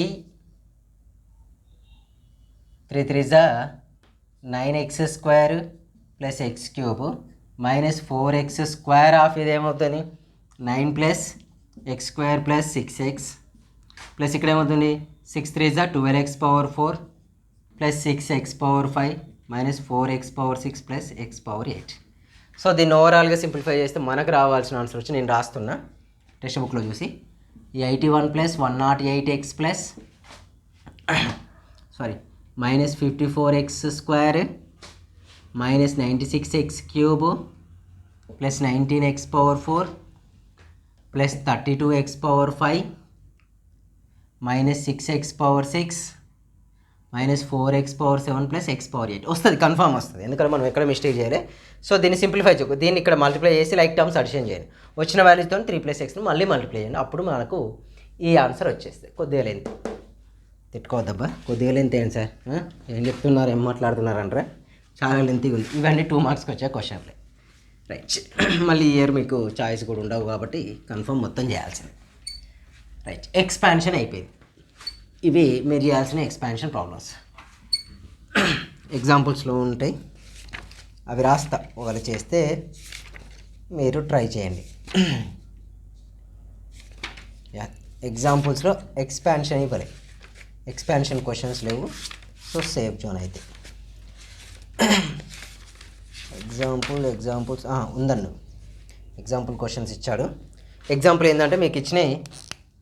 [SPEAKER 1] 3 9x square plus X cube minus 4x square of ఇది ఏమవుతుంది 9 plus X square plus 6x plus ఇక్కడ ఏమవుతుంది 6 3 12x power 4 plus 6x power 5 minus 4x power 6 plus X power 8. So దీన్ని ఓవరాల్గా simplify చేస్తే మనకు రావాల్సిన ఆన్సర్ వచ్చి నేను రాస్తున్నా టెక్స్ట్ బుక్లో చూసి 81 plus 108x plus minus 54x square minus 96x cube plus 19x power 4 plus 32x power 5 minus 6x power 6 -4x⁴ plus x⁴8 వస్తుంది, కన్ఫామ్ వస్తుంది, ఎందుకంటే మనం ఎక్కడ మిస్టేక్ చేయలే. సో దీన్ని సింప్లిఫై చేయకు, దీన్ని ఇక్కడ మల్టిప్లై చేసి లైక్ టర్మ్స్ అడిషన్ చేయండి, వచ్చిన వాల్యూతో 3+xని మళ్ళీ మల్టిప్లై చేయండి, అప్పుడు మనకు ఈ ఆన్సర్ వచ్చేస్తుంది. కొద్దిగా లెంత్ తిట్టుకోవద్దబ్బా, కొద్దిగా లెంత్ ఏంటి సార్, ఏం చెప్తున్నారు, ఏం మాట్లాడుతున్నారంటారా, చాలా లెంతీగా ఉంది. ఇవన్నీ 2 మార్క్స్కి వచ్చే క్వశ్చన్లే. రైట్, మళ్ళీ ఇయర్ మీకు చాయిస్ కూడా ఉండవు కాబట్టి కన్ఫర్మ్ మొత్తం చేయాల్సింది. రైట్, ఎక్స్పాన్షన్ అయిపోయింది. ఇవి మీరు చేయాల్సిన ఎక్స్పాన్షన్ ప్రాబ్లమ్స్. ఎగ్జాంపుల్స్లో ఉంటాయి, అవి రాస్తా, ఒకవేళ చేస్తే మీరు ట్రై చేయండి. ఎగ్జాంపుల్స్లో ఎక్స్పాన్షన్ ఇవ్వలే, ఎక్స్పాన్షన్ క్వశ్చన్స్ లేవు, సో సేఫ్ జోన్ అయితే. ఎగ్జాంపుల్స్ ఉందండి, ఎగ్జాంపుల్ క్వశ్చన్స్ ఇచ్చాడు. ఎగ్జాంపుల్ ఏంటంటే మీకు ఇచ్చినాయి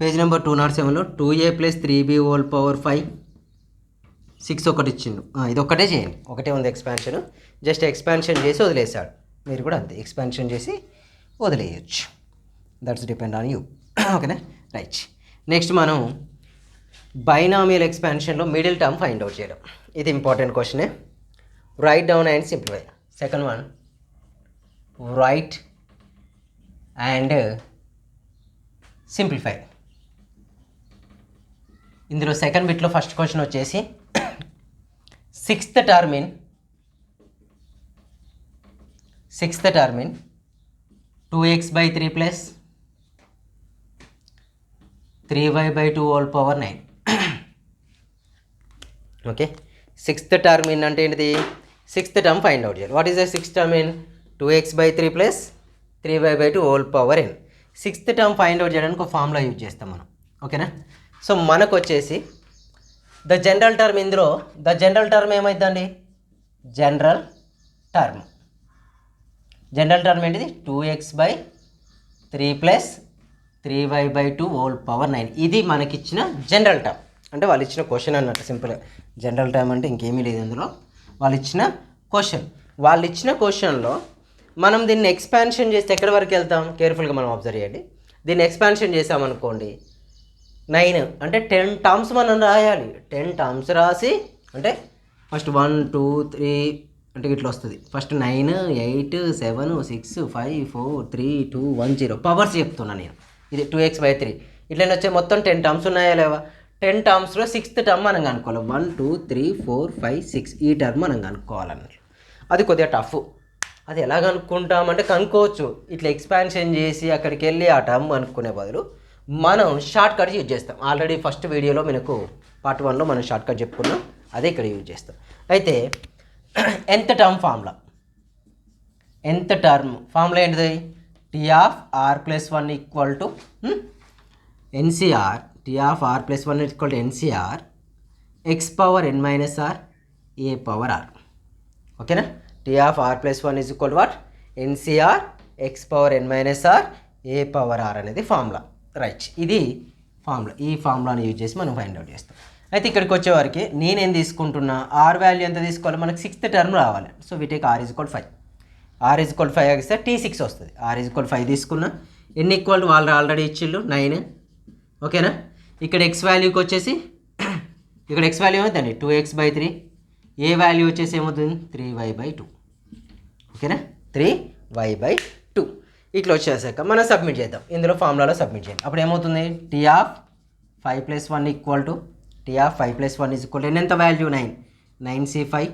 [SPEAKER 1] పేజ్ నెంబర్ 207లో 2a + 3b⁴5 6 ఒకటి ఇచ్చిండు. ఇది ఒక్కటే చేయండి, ఒకటే ఉంది ఎక్స్పాన్షన్, జస్ట్ ఎక్స్పాన్షన్ చేసి వదిలేసాడు. మీరు కూడా అంతే, ఎక్స్పాన్షన్ చేసి వదిలేయచ్చు, దట్స్ డిపెండ్ ఆన్ యూ. ఓకేనా. రైట్, నెక్స్ట్ మనం బైనామియల్ ఎక్స్పాన్షన్లో మిడిల్ టర్మ్ ఫైండ్ అవుట్ చేయడం. ఇది ఇంపార్టెంట్ క్వశ్చనే. Write down and simplify. Second one, right and simplify. ఇందులో సెకండ్ బిట్లో ఫస్ట్ క్వశ్చన్ వచ్చేసి sixth term in 2x/3 plus 3y/2⁴9. Okay, sixth term in అంటే ఏంటిది, సిక్స్త్ టర్మ్ ఫైండ్ అవుట్ చేయాలి. What is the sixth term in 2x/3 plus 3y/2⁴n. Sixth term find out చేయడానికి ఒక formula use చేస్తాం మనం. ఓకేనా. So మనకు వచ్చేసి ద జనరల్ టర్మ్, ఇందులో ద జనరల్ టర్మ్ ఏమైందండి, జనరల్ టర్మ్ ఏంటిది 2x/3 ప్లస్ 3y/2⁴9. ఇది మనకిచ్చిన జనరల్ టర్మ్, అంటే వాళ్ళు ఇచ్చిన క్వశ్చన్ అన్నట్టు. సింపుల్ జనరల్ టర్మ్ అంటే ఇంకేమీ లేదు ఇందులో, వాళ్ళు ఇచ్చిన క్వశ్చన్లో మనం దీన్ని ఎక్స్పాన్షన్ చేస్తే ఎక్కడి వరకు వెళ్తాం, కేర్ఫుల్గా మనం అబ్జర్వ్ చేయండి. దీన్ని ఎక్స్పాన్షన్ చేసామనుకోండి 9 అంటే 10 టర్మ్స్ మనం రాయాలి. 10 టర్మ్స్ రాసి అంటే ఫస్ట్ 1 2 3 అంటే ఇట్లా వస్తుంది. ఫస్ట్ 9 8 7 6 5 4 3 2 1 0 పవర్స్ చెప్తున్నా నేను. ఇది 2x/3 ఇట్లనే వచ్చే మొత్తం 10 టర్మ్స్ ఉన్నాయా లేవా. 10 టర్మ్స్లో సిక్స్త్ టర్మ్ మనం కనుక్కోవాలి. 1 2 3 4 5 6 ఈ టర్మ్ మనం కనుక్కోవాలన్నట్లు. అది కొద్దిగా టఫ్. అది ఎలా కనుక్కుంటామంటే కనుక్కోవచ్చు, ఇట్లా ఎక్స్పాన్షన్ చేసి అక్కడికి వెళ్ళి ఆ టర్మ్ కనుక్కునే బదులు మనం షార్ట్ కట్ యూజ్ చేస్తాం. ఆల్రెడీ ఫస్ట్ వీడియోలో మనకు పార్ట్ 1లో మనం షార్ట్ కట్ చెప్పుకున్నాం, అదే ఇక్కడ యూజ్ చేస్తాం. అయితే nth టర్మ్ ఫార్ములా ఏంటిది, T(r+1) = NCR, T(r+1) = NCR x⁴n - r a⁴r. ఓకేనా. T(r+1) = what, NCR x⁴n - r a⁴r అనేది ఫార్ములా. రైట్, ఇది ఫార్ములా. ఈ ఫార్ములాని యూజ్ చేసి మనం ఫైండ్ అవుట్ చేస్తాం. అయితే ఇక్కడికి వచ్చేవారికి నేనేం తీసుకుంటున్నా, ఆర్ వాల్యూ ఎంత తీసుకోవాలి, మనకు సిక్స్త్ టర్మ్ రావాలి. So we take r = 5. r = 5 ఇస్తే T6 వస్తుంది. r = 5 తీసుకున్నా. ఎన్ని ఈక్వల్ వాళ్ళు ఆల్రెడీ ఇచ్చిళ్ళు 9. ఓకేనా. ఇక్కడ ఎక్స్ వాల్యూకి వచ్చేసి ఇక్కడ ఎక్స్ వాల్యూ ఏమవుతుంది 2x/3, ఏ వాల్యూ వచ్చేసి ఏమవుతుంది 3y/2. ఓకేనా, 3y/2. ఇట్లా వచ్చేసాక మనం సబ్మిట్ చేద్దాం, ఇందులో ఫార్ములాలో సబ్మిట్ చేయండి. అప్పుడు ఏమవుతుంది, T(5+1) ఎంత value 9, 9c5,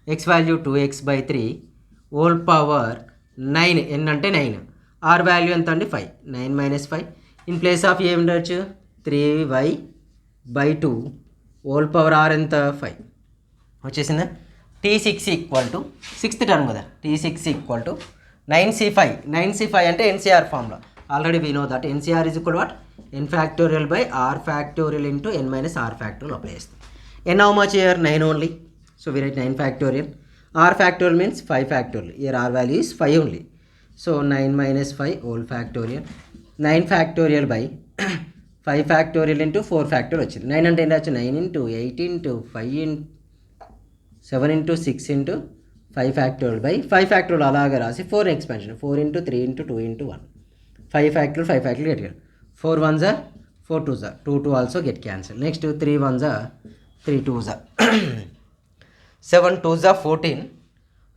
[SPEAKER 1] X value 2x/3 9, n అంటే 9, ఆర్ వాల్యూ ఎంత అండి 5, 9 - 5 ఇన్ ప్లేస్ ఆఫ్ ఏమి ఉండొచ్చు 3y/2 r ఎంత 5 వచ్చేసిందా. T6 = సిక్స్త్ టర్మ్ కదా, T6 = 9c5 అంటే NCR formula. Already we know that NCR = what, n⁴/r⁴ into n - r⁴ apply చేస్తాం. n how much here, 9 only, so we write 9 r⁴ means 5 here r value is 5 only, so 9 - 5 9 into 4 వచ్చింది. 9 అంటే ఏంటి వచ్చి 9 into 8 into 5 into 7 into 6 into 5 అలాగే రాసి 4 expansion 4 into 3 into 2 into 1 5 get here. 4 1s are 4 2s are 2 2 also get cancelled. Next 3 1s are 3 2s 7 2s 14,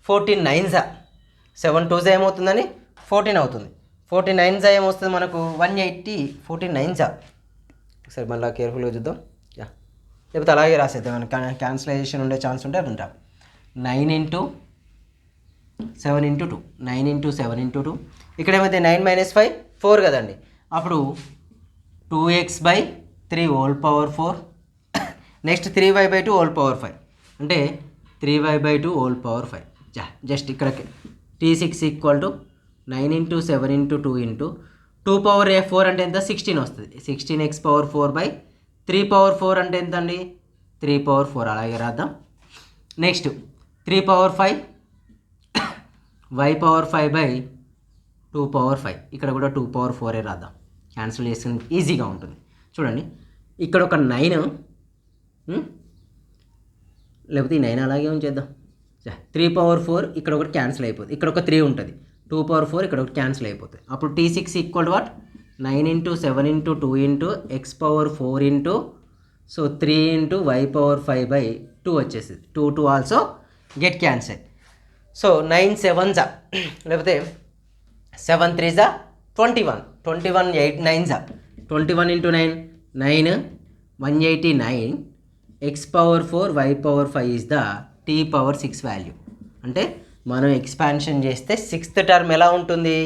[SPEAKER 1] 14 9s 7 2s ఏమవుతుందని 14 అవుతుంది. 14 9s ఏమొస్తుంది మనకు 180. 14 9s ఒకసారి మళ్ళీ కేర్ఫుల్గా చూద్దాం. యా, లేకపోతే అలాగే రాసేద్దాం, క్యాన్సిలైజేషన్ ఉండే ఛాన్స్ ఉంటే అది ఉంటాం. 9 ఇంటూ 7 ఇంటూ 2, 9 ఇంటూ 7 ఇంటూ 2. ఇక్కడ ఏమైతే 9 - 5 4 కదండి. అప్పుడు 2x/3 whole power 4. Next 3y/2 whole power 5 అంటే 3y/2 హోల్ పవర్ 5. జస్ట్ ఇక్కడ T6 equal to 9 into 7 into 2 into 2 power 4 అంటే ఎంత 16 వస్తుంది. 16x పవర్ 4/3 పవర్ 4 అంటే ఎంత అండి 3 పవర్ 4. అలాగే రాద్దాం. Next 3 power 5 y power 5/2 power 5. ఇక్కడ కూడా 2 పవర్ 4 రాద్దాం. క్యాన్సిల్ చేసుకుని ఈజీగా ఉంటుంది. చూడండి ఇక్కడ ఒక 9, లేకపోతే ఈ 9 అలాగే ఉంచేద్దాం. 3 పవర్ 4 ఇక్కడ ఒకటి క్యాన్సిల్ అయిపోతుంది. ఇక్కడ ఒక 3 ఉంటుంది. 2 పవర్ 4 ఇక్కడ ఒకటి క్యాన్సిల్ అయిపోతుంది. అప్పుడు T6 equal to what 9 into 7 into 2 into x power 4 into 3 into y power 5/2 వచ్చేసింది. 2 2 also get cancel. So 9 7s లేకపోతే 7 3s 21, 21 8 9s 21 into 9 9 189. x power 4 y power 5 is the t power 6 value. అంటే మనం expansion చేస్తే 6th term ఎలా ఉంటుంది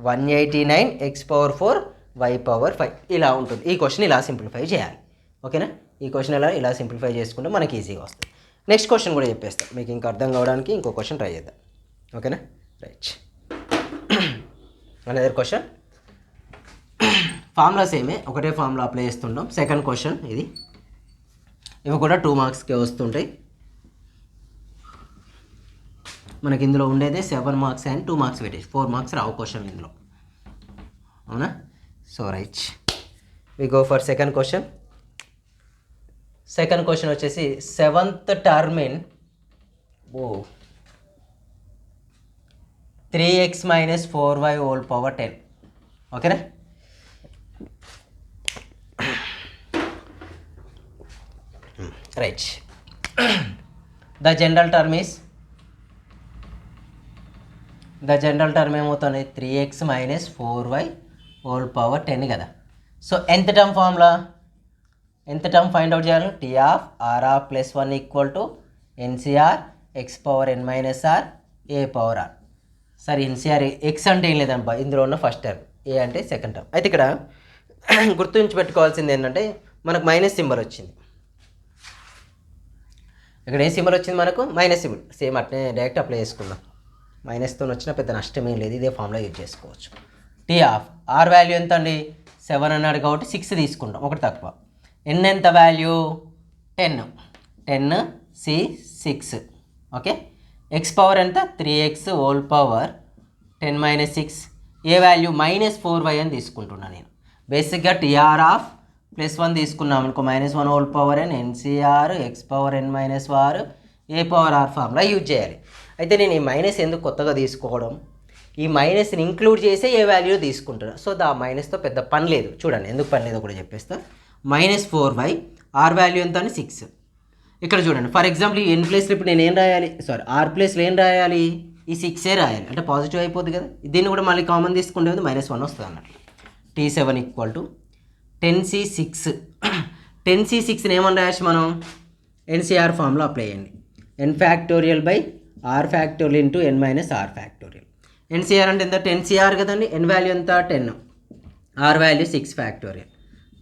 [SPEAKER 1] 189 x power 4 y power 5 ఇలా ఉంటుంది. ఈ క్వశ్చన్ ఇలా సింప్లిఫై చేయాలి. ఓకేనా, ఈ క్వశ్చన్ ఇలా సింప్లిఫై చేసుకుంటే మనకి ఈజీగా వస్తుంది. నెక్స్ట్ క్వశ్చన్ కూడా చెప్పేస్తాం మీకు ఇంకా అర్థం కావడానికి. ఇంకో క్వశ్చన్ ట్రై చేద్దాం. ఓకేనా, రైట్. అనదర్ క్వశ్చన్ ఫార్ములా సేమే, ఒకటే ఫార్ములా అప్లై చేస్తుంటాం. సెకండ్ క్వశ్చన్ ఇది. ఇవి కూడా 2 మార్క్స్కే వస్తుంటాయి. మనకి ఇందులో ఉండేదే 7 marks and 2 marks weightage. 4 marks రావు క్వశ్చన్ ఇందులో. అవునా? So right, we go for second question. Second question వచ్చేసి 7th term in 3x - 4y whole power 10. ఓకేనా, రైట్. ద జనరల్ టర్మ్ ఏమవుతుంది 3x - 4y హోల్ పవర్ 10 కదా. సో ఎంత term formula, ఎంత term find out చేయాలి. T of R of +1 equal to NCR x power n - r a power r. సరే, NCR x అంటే ఏం లేదబ్బా, ఇందులో ఉన్న ఫస్ట్ టర్మ్, a అంటే సెకండ్ టర్మ్. అయితే ఇక్కడ గుర్తుంచి పెట్టుకోవాల్సింది ఏంటంటే మనకు మైనస్ సింబల్ వచ్చింది. ఇక్కడ ఏ సింబల్ వచ్చింది మనకు మైనస్ సింబల్. సేమ్ అట్నే డైరెక్ట్ అప్లై చేసుకుందాం. మైనస్తో వచ్చిన పెద్ద నష్టం ఏం లేదు, ఇదే ఫార్ములా యూజ్ చేసుకోవచ్చు. T ఆఫ్ R వాల్యూ ఎంత అండి 7 అన్నాడు కాబట్టి 6 తీసుకుంటాం, ఒకటి తక్కువ. n ఎంత value 10, 10 C 6. Okay, x power ఎంత 3x హోల్ పవర్ 10 - 6. ఏ వాల్యూ -4y అని తీసుకుంటున్నాను నేను. బేసిక్గా TR ఆఫ్ +1 తీసుకున్నాం అనుకో -1 whole power n NCR x power n - r a power r formula use చేయాలి. అయితే నేను ఈ మైనస్ ఎందుకు కొత్తగా తీసుకోవడం, ఈ మైనస్ని ఇంక్లూడ్ చేసే ఏ వాల్యూ తీసుకుంటున్నా. సో దా మైనస్తో పెద్ద పని లేదు. చూడండి ఎందుకు పని లేదో కూడా చెప్పేస్తా. -4y r వాల్యూ ఎంత అని 6. ఇక్కడ చూడండి, ఫర్ ఎగ్జాంపుల్ ఈ n ప్లేస్లో ఇప్పుడు నేను ఏం రాయాలి, r ప్లేస్లో ఏం రాయాలి, ఈ 6 రాయాలి. అంటే పాజిటివ్ అయిపోద్ది కదా. దీన్ని కూడా మళ్ళీ కామన్ తీసుకుంటే -1 వస్తుంది అన్నట్టు. T7 equal to 10C6. 10C6ని ఏమని రాయచ్చు మనం, NCR ఫార్ములా అప్లై చేయండి. n factorial by r factorial into n - r factorial. NCR అంటే ఎంత 10CR కదండి. n వాల్యూ ఎంత 10, r value 6 factorial,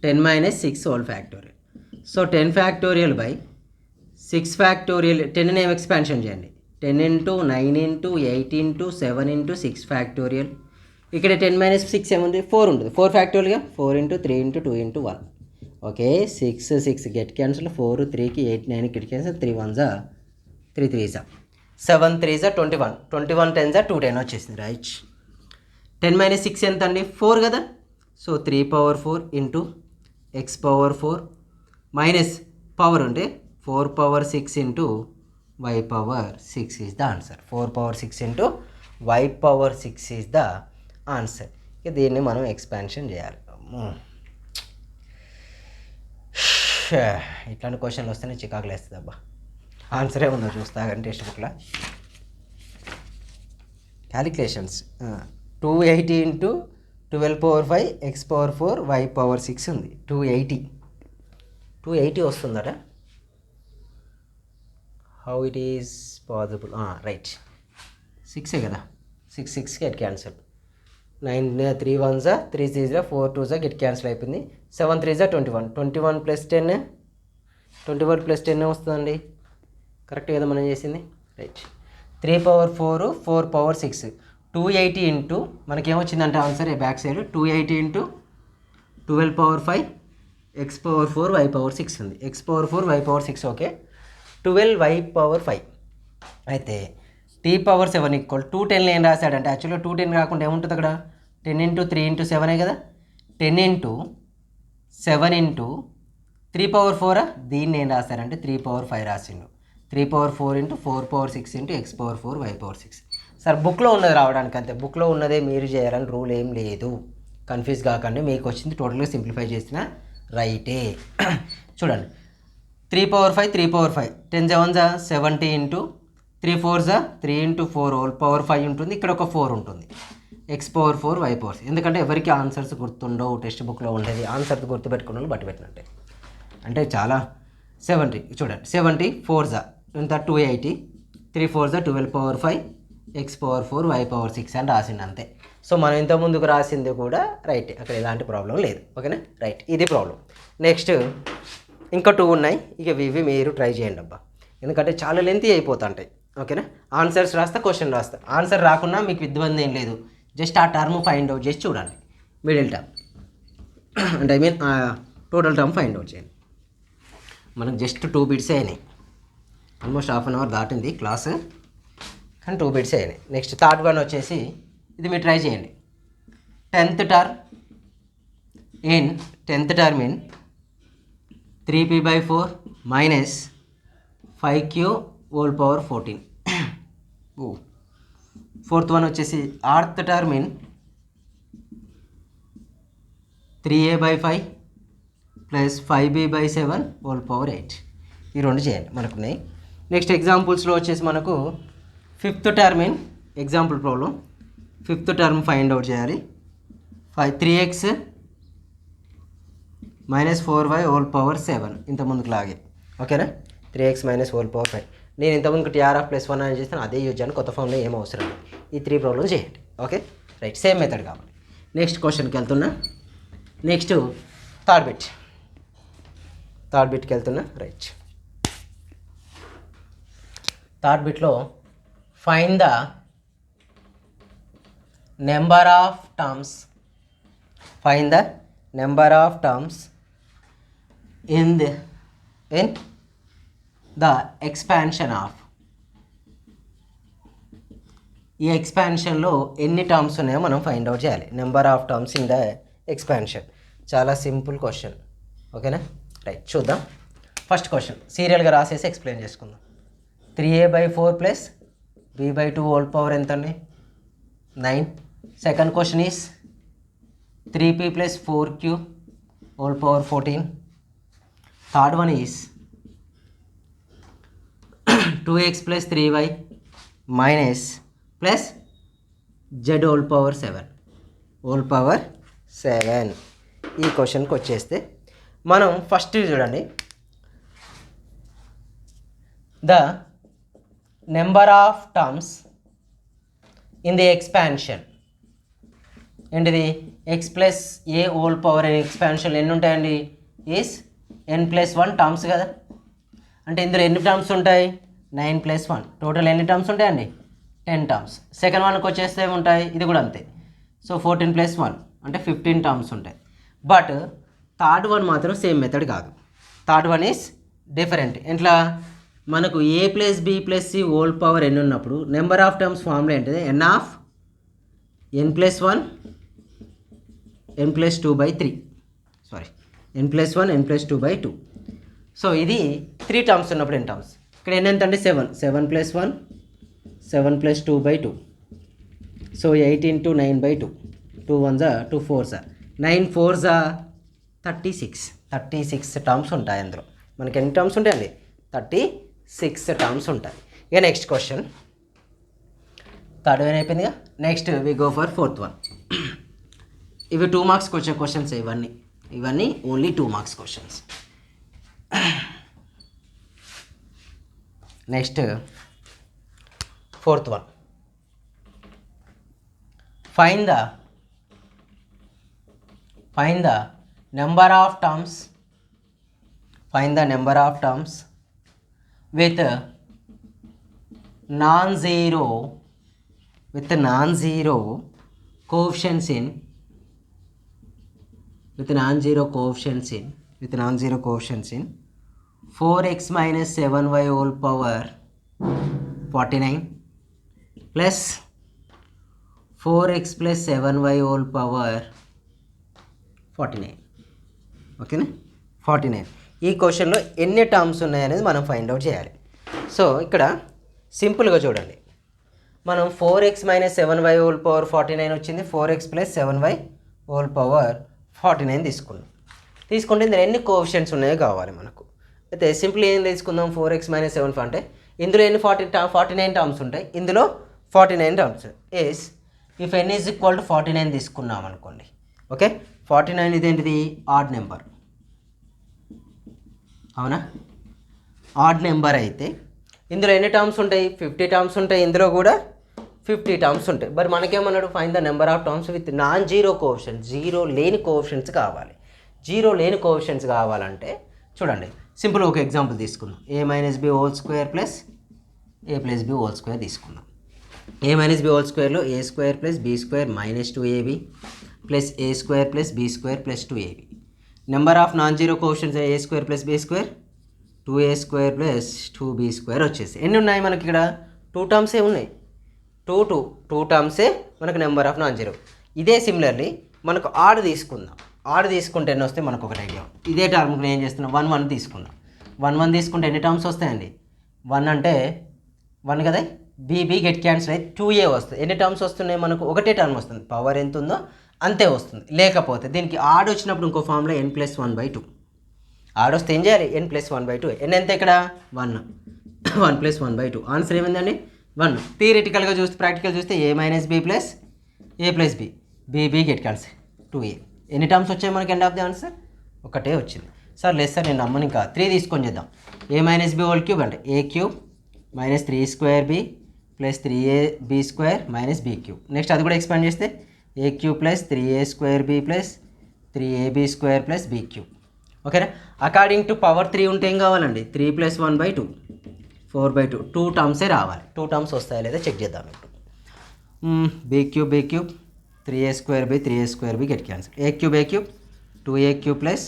[SPEAKER 1] 10 - 6 whole factorial. So 10 factorial by 6 factorial. 10ని ఏం ఎక్స్పాన్షన్ చేయండి, 10 into 9 into 8 into 7 into 6 factorial. ఇక్కడ 10 - 6 ఏముంది 4 ఉంటుంది, 4 ఫ్యాక్టోరియల్గా 4 into 3 into 2 into 1. Okay, 6 6 get cancel, 4 3కి 8 9 get cancel, 3 1s 3 3s 7 3s 21, 21 10s 210 వచ్చేసింది. రైట్. 10 - 6 ఎంత అండి 4 కదా. So 3 power 4 into x power 4 minus power ఉంటే 4 power 6 into y power 6 is the answer. 4 power 6 into y power 6 is the answer. ఇక దీన్ని మనం expansion చేయాలి. ఇట్లాంటి క్వశ్చన్లు వస్తేనే చికాకులు వేస్తుంది అబ్బా. ఆన్సరే ఉందో చూస్తా కానీ టెక్స్ట్ బుక్లో. Calculations 280 into 12 power 5 x power 4 y power 6 ఉంది. 280 వస్తుందట. How it is possible? Right, 6 కదా, 6 get cancel. 9 3 1s 3 3s 4 2s get cancel అయిపోయింది. 7 3s 21. 21 + 10 21 + 10 వస్తుందండి. కరెక్ట్ కదా మనం చేసింది? రైట్. 3 పవర్ 4 4 పవర్ 6 280 ఇంటూ మనకేమొచ్చిందంటే answer back side 280 into 12 power 5 x power 4 y power 6 ఉంది. X power 4 y power 6 okay. 12 y power 5 అయితే tea power 7 equal 210 ఏం రాశాడంటే యాక్చువల్గా 210 కాకుండా ఏముంటుంది అక్కడ? 10 ఇంటూ 3 ఇంటూ 7 కదా. 10 ఇంటూ 7 ఇంటూ 3 పవర్ 4 దీన్ని ఏం రాశారంటే 3 పవర్ 5 రాసిండు. 3 power 4 into 4 power 6 into x power 4 y power 6. Sir బుక్లో ఉన్నది రావడానికి అంతే, బుక్లో ఉన్నదే మీరు చేయాలని రూల్ ఏం లేదు. కన్ఫ్యూజ్ కాకండి, మీకు వచ్చింది టోటల్గా సింప్లిఫై చేసిన రైటే. చూడండి 3 power 5 3 power 5 10 7s 70 into 3 4s 3 into 4 whole power 5 ఉంటుంది. ఇక్కడ ఒక 4 ఉంటుంది. X power 4 y power 6. ఎందుకంటే ఎవరికి ఆన్సర్స్ గుర్తుండవు, టెక్స్ట్ బుక్లో ఉండేది ఆన్సర్స్ గుర్తుపెట్టుకున్న వాళ్ళు బట్టి పెట్టినట్టే. అంటే చాలా 70 చూడండి 70 4s ఇంత 280 3 4s 12 power 5 x power 4 y power 6 అని రాసింది అంతే. సో మనం ఇంత ముందుకు రాసింది కూడా రైట్, అక్కడ ఎలాంటి ప్రాబ్లం లేదు. ఓకేనా? రైట్, ఇది ప్రాబ్లం. నెక్స్ట్ ఇంకా 2 ఉన్నాయి. ఇక ఇవి మీరు ట్రై చేయండి అబ్బా, ఎందుకంటే చాలా లెంతీ అయిపోతుంటాయి. ఓకేనా? ఆన్సర్స్ రాస్తా, క్వశ్చన్ రాస్తా. ఆన్సర్ రాకున్నా మీకు ఇబ్బంది ఏం లేదు, జస్ట్ ఆ టర్మ్ ఫైండ్ అవుట్ చేసి చూడండి. మిడిల్ టర్మ్ అంటే I mean total term find out చేయండి. మనకు జస్ట్ 2 బిట్స్ అయినాయి. ఆల్మోస్ట్ హాఫ్ అన్ అవర్ దాటింది క్లాస్, కానీ 2 బిట్స్ అయినాయి. నెక్స్ట్ థర్డ్ వన్ వచ్చేసి ఇది మీరు ట్రై చేయండి. 10th term in 3p/4 minus 5q whole power 14. Fourth one వచ్చేసి 8th term in 3a/5 plus 5b/7 whole power 8. ఈ రెండు చేయండి మనకున్నాయి. నెక్స్ట్ ఎగ్జాంపుల్స్లో వచ్చేసి మనకు 5th term in example problem 5th term find out చేయాలి. 3x minus 4y whole power 7 ఇంతకుముందుకు లాగే. ఓకేనా? 3x minus hole power 5. నేను ఇంతకుముందుకు TR+1 అని చేస్తాను, అదే యూజ్ చేయాలి. కొత్త ఫామ్లో ఏం అవసరం లేదు. ఈ 3 ప్రాబ్లమ్స్ చేయండి. ఓకే రైట్, సేమ్ మెథడ్ కాబట్టి. నెక్స్ట్ క్వశ్చన్కి వెళ్తున్నా. నెక్స్ట్ థర్డ్ బిట్కి వెళ్తున్నా. రైట్, థర్డ్ బిట్లో find the number of terms in the expansion of. ఈ ఎక్స్పాన్షన్లో ఎన్ని టర్మ్స్ ఉన్నాయో మనం ఫైండ్ అవుట్ చేయాలి. Number of terms in the expansion. చాలా సింపుల్ క్వశ్చన్. ఓకేనా? రైట్, చూద్దాం. ఫస్ట్ క్వశ్చన్ సీరియల్గా రాసేసి ఎక్స్ప్లెయిన్ చేసుకుందాం. 3a/4 plus b/2 whole power ఎంత అండి? 9. Second question is 3p plus 4q whole power 14. Third one is 2x plus 3y minus plus z whole power 7. ఈ క్వశ్చన్కి వచ్చేస్తే మనం ఫస్ట్ చూడండి, the number of terms in the expansion. ఏంటిది? X plus ఏ whole power అనే expansion ఎన్ని ఉంటాయండి? Is n+1 terms కదా. అంటే ఇందులో ఎన్ని టర్మ్స్ ఉంటాయి? 9+1. టోటల్ ఎన్ని టర్మ్స్ ఉంటాయండి? 10 టర్మ్స్. సెకండ్ వన్కి వచ్చేస్తే ఏముంటాయి? ఇది కూడా అంతే. సో 14+1 అంటే 15 టర్మ్స్ ఉంటాయి. బట్ థర్డ్ వన్ మాత్రం సేమ్ మెథడ్ కాదు. Third one is different. ఎట్లా? మనకు a plus b plus c whole power ఎన్ని ఉన్నప్పుడు నెంబర్ ఆఫ్ టర్మ్స్ ఫార్ములా ఏంటిది? n+1 n+2/3. Sorry, n+1 n+2/2. So ఇది 3 టర్మ్స్ ఉన్నప్పుడు ఎన్ని టర్మ్స్? ఇక్కడ ఎంత అంటే 7 7+1 7+2/2. So 8 × 9/2. 2 1s 2 4s 9 4s 36. 36 terms ఉంటాయి అందులో. మనకి ఎన్ని టర్మ్స్ ఉంటాయండి? 36 టర్మ్స్ ఉంటాయి. ఇక నెక్స్ట్ క్వశ్చన్, థర్డ్ వన్ అయిపోయిందిగా. Next we go for fourth one. ఇవి 2 మార్క్స్కి వచ్చే క్వశ్చన్స్. ఇవన్నీ only 2 marks questions. Next fourth one, find the number of terms with non-zero coefficients in 4x minus 7y whole power 49 plus 4x plus 7y whole power 49. ఓకేనా? 49. ఈ క్వశ్చన్లో ఎన్ని terms ఉన్నాయనేది మనం ఫైండ్ అవుట్ చేయాలి. సో ఇక్కడ సింపుల్గా చూడండి, మనం 4x minus 7y whole power 49 వచ్చింది, 4x plus 7y whole power 49 తీసుకుంటే ఇందులో ఎన్ని కోఎఫిషియెంట్స్ ఉన్నాయో కావాలి మనకు. అయితే సింపుల్ ఏం తీసుకుందాం, 4x మైనస్ 7 అంటే ఇందులో ఎన్ని 49 టర్మ్స్ ఉంటాయి, ఇందులో 49 terms. If n is equal to 49 తీసుకున్నాం అనుకోండి. ఓకే, 49 ఇదేంటిది? Odd number. అవునా? ఆడ్ నెంబర్ అయితే ఇందులో ఎన్ని టర్మ్స్ ఉంటాయి? 50 టర్మ్స్ ఉంటాయి, ఇందులో కూడా 50 టర్మ్స్ ఉంటాయి. మరి మనకేమన్నాడు? Find the number of terms with non zero coefficient. Zero లేని కోఎఫిషియెంట్స్ కావాలంటే చూడండి, సింపుల్ ఒక ఎగ్జాంపుల్ తీసుకుందాం. a minus b whole square plus a plus b whole square తీసుకుందాం. a మైనస్ బి హోల్ స్క్వేర్లో a square plus b square minus 2ab plus a square plus b square plus 2ab. Number of non zero coefficients a square plus b square 2a square plus 2b square వచ్చేసి ఎన్ని ఉన్నాయి మనకి? ఇక్కడ 2 టర్మ్సే ఉన్నాయి. 2 టర్మ్సే మనకు number of non zero. ఇదే similarly మనకు add తీసుకుందాం. ఆడ్ తీసుకుంటే ఎన్ని వస్తే మనకు ఒకటి ఐడియా. ఇదే టర్మ్కి ఏం చేస్తున్నాం? 1 తీసుకుందాం. 1 తీసుకుంటే ఎన్ని టర్మ్స్ వస్తాయండి? 1 అంటే 1 కదా, బీ గెట్ క్యాన్సిల్ అయితే 2a వస్తుంది. ఎన్ని టర్మ్స్ వస్తున్నాయి మనకు? ఒకటే టర్మ్ వస్తుంది. పవర్ ఎంత ఉందో అంతే వస్తుంది. లేకపోతే దీనికి ఆడ్ వచ్చినప్పుడు ఇంకో ఫామ్లో n+1/2. ఆడ్ వస్తే ఏం చేయాలి? n+1/2. ఎన్ ఎంత ఇక్కడ? 1 1+1/2. ఆన్సర్ ఏమైందండి? 1. థియరిటికల్గా చూస్తే, ప్రాక్టికల్ చూస్తే a minus b plus a plus b, b get cancel 2a. ఎన్ని టర్మ్స్ వచ్చాయి మనకి? ఎండ్ ఆఫ్ ది ఆన్సర్ ఒకటే వచ్చింది. సార్ లేదు సార్ నేను నమ్మను, ఇంకా 3 తీసుకొని చేద్దాం. a minus b whole cube అంటే a cube minus 3² b plus 3ab square minus b cube. Next అది కూడా ఎక్స్పాండ్ చేస్తే a cube plus 3a² b plus 3ab square plus b cube. ఓకేనా? అకార్డింగ్ టు పవర్ 3 ఉంటే ఏం కావాలండి? 3+1/2 4/2. 2 టర్మ్సే రావాలి. 2 terms వస్తాయా లేదా చెక్ చేద్దాం ఇప్పుడు. B cube 3a² by 3a² b get cancel. a cube 2a³ plus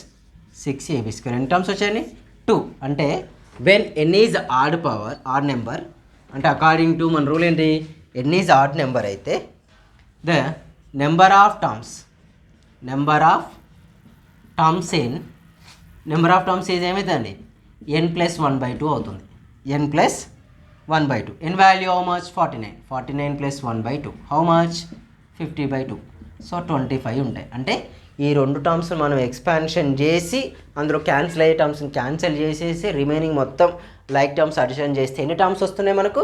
[SPEAKER 1] 6ab square. ఎన్ని టర్మ్స్ వచ్చాయండి? 2. అంటే when n is odd number అంటే అకార్డింగ్ టు మన రూల్ ఏంటి? n ఈజ్ ఆడ్ నెంబర్ అయితే the number of terms is ఏమవుతుందండి? n+1/2 అవుతుంది. n+1/2. n value how much? 49 + 1/2 how much? 50/2. So 25 ఉంటాయి. అంటే ఈ 2 టర్మ్స్ మనం ఎక్స్పాన్షన్ చేసి అందులో క్యాన్సిల్ అయ్యే టర్మ్స్ని క్యాన్సిల్ చేసేసి రిమైనింగ్ మొత్తం లైక్ టర్మ్స్ అడిషన్ చేస్తే ఎన్ని టర్మ్స్ వస్తున్నాయి మనకు?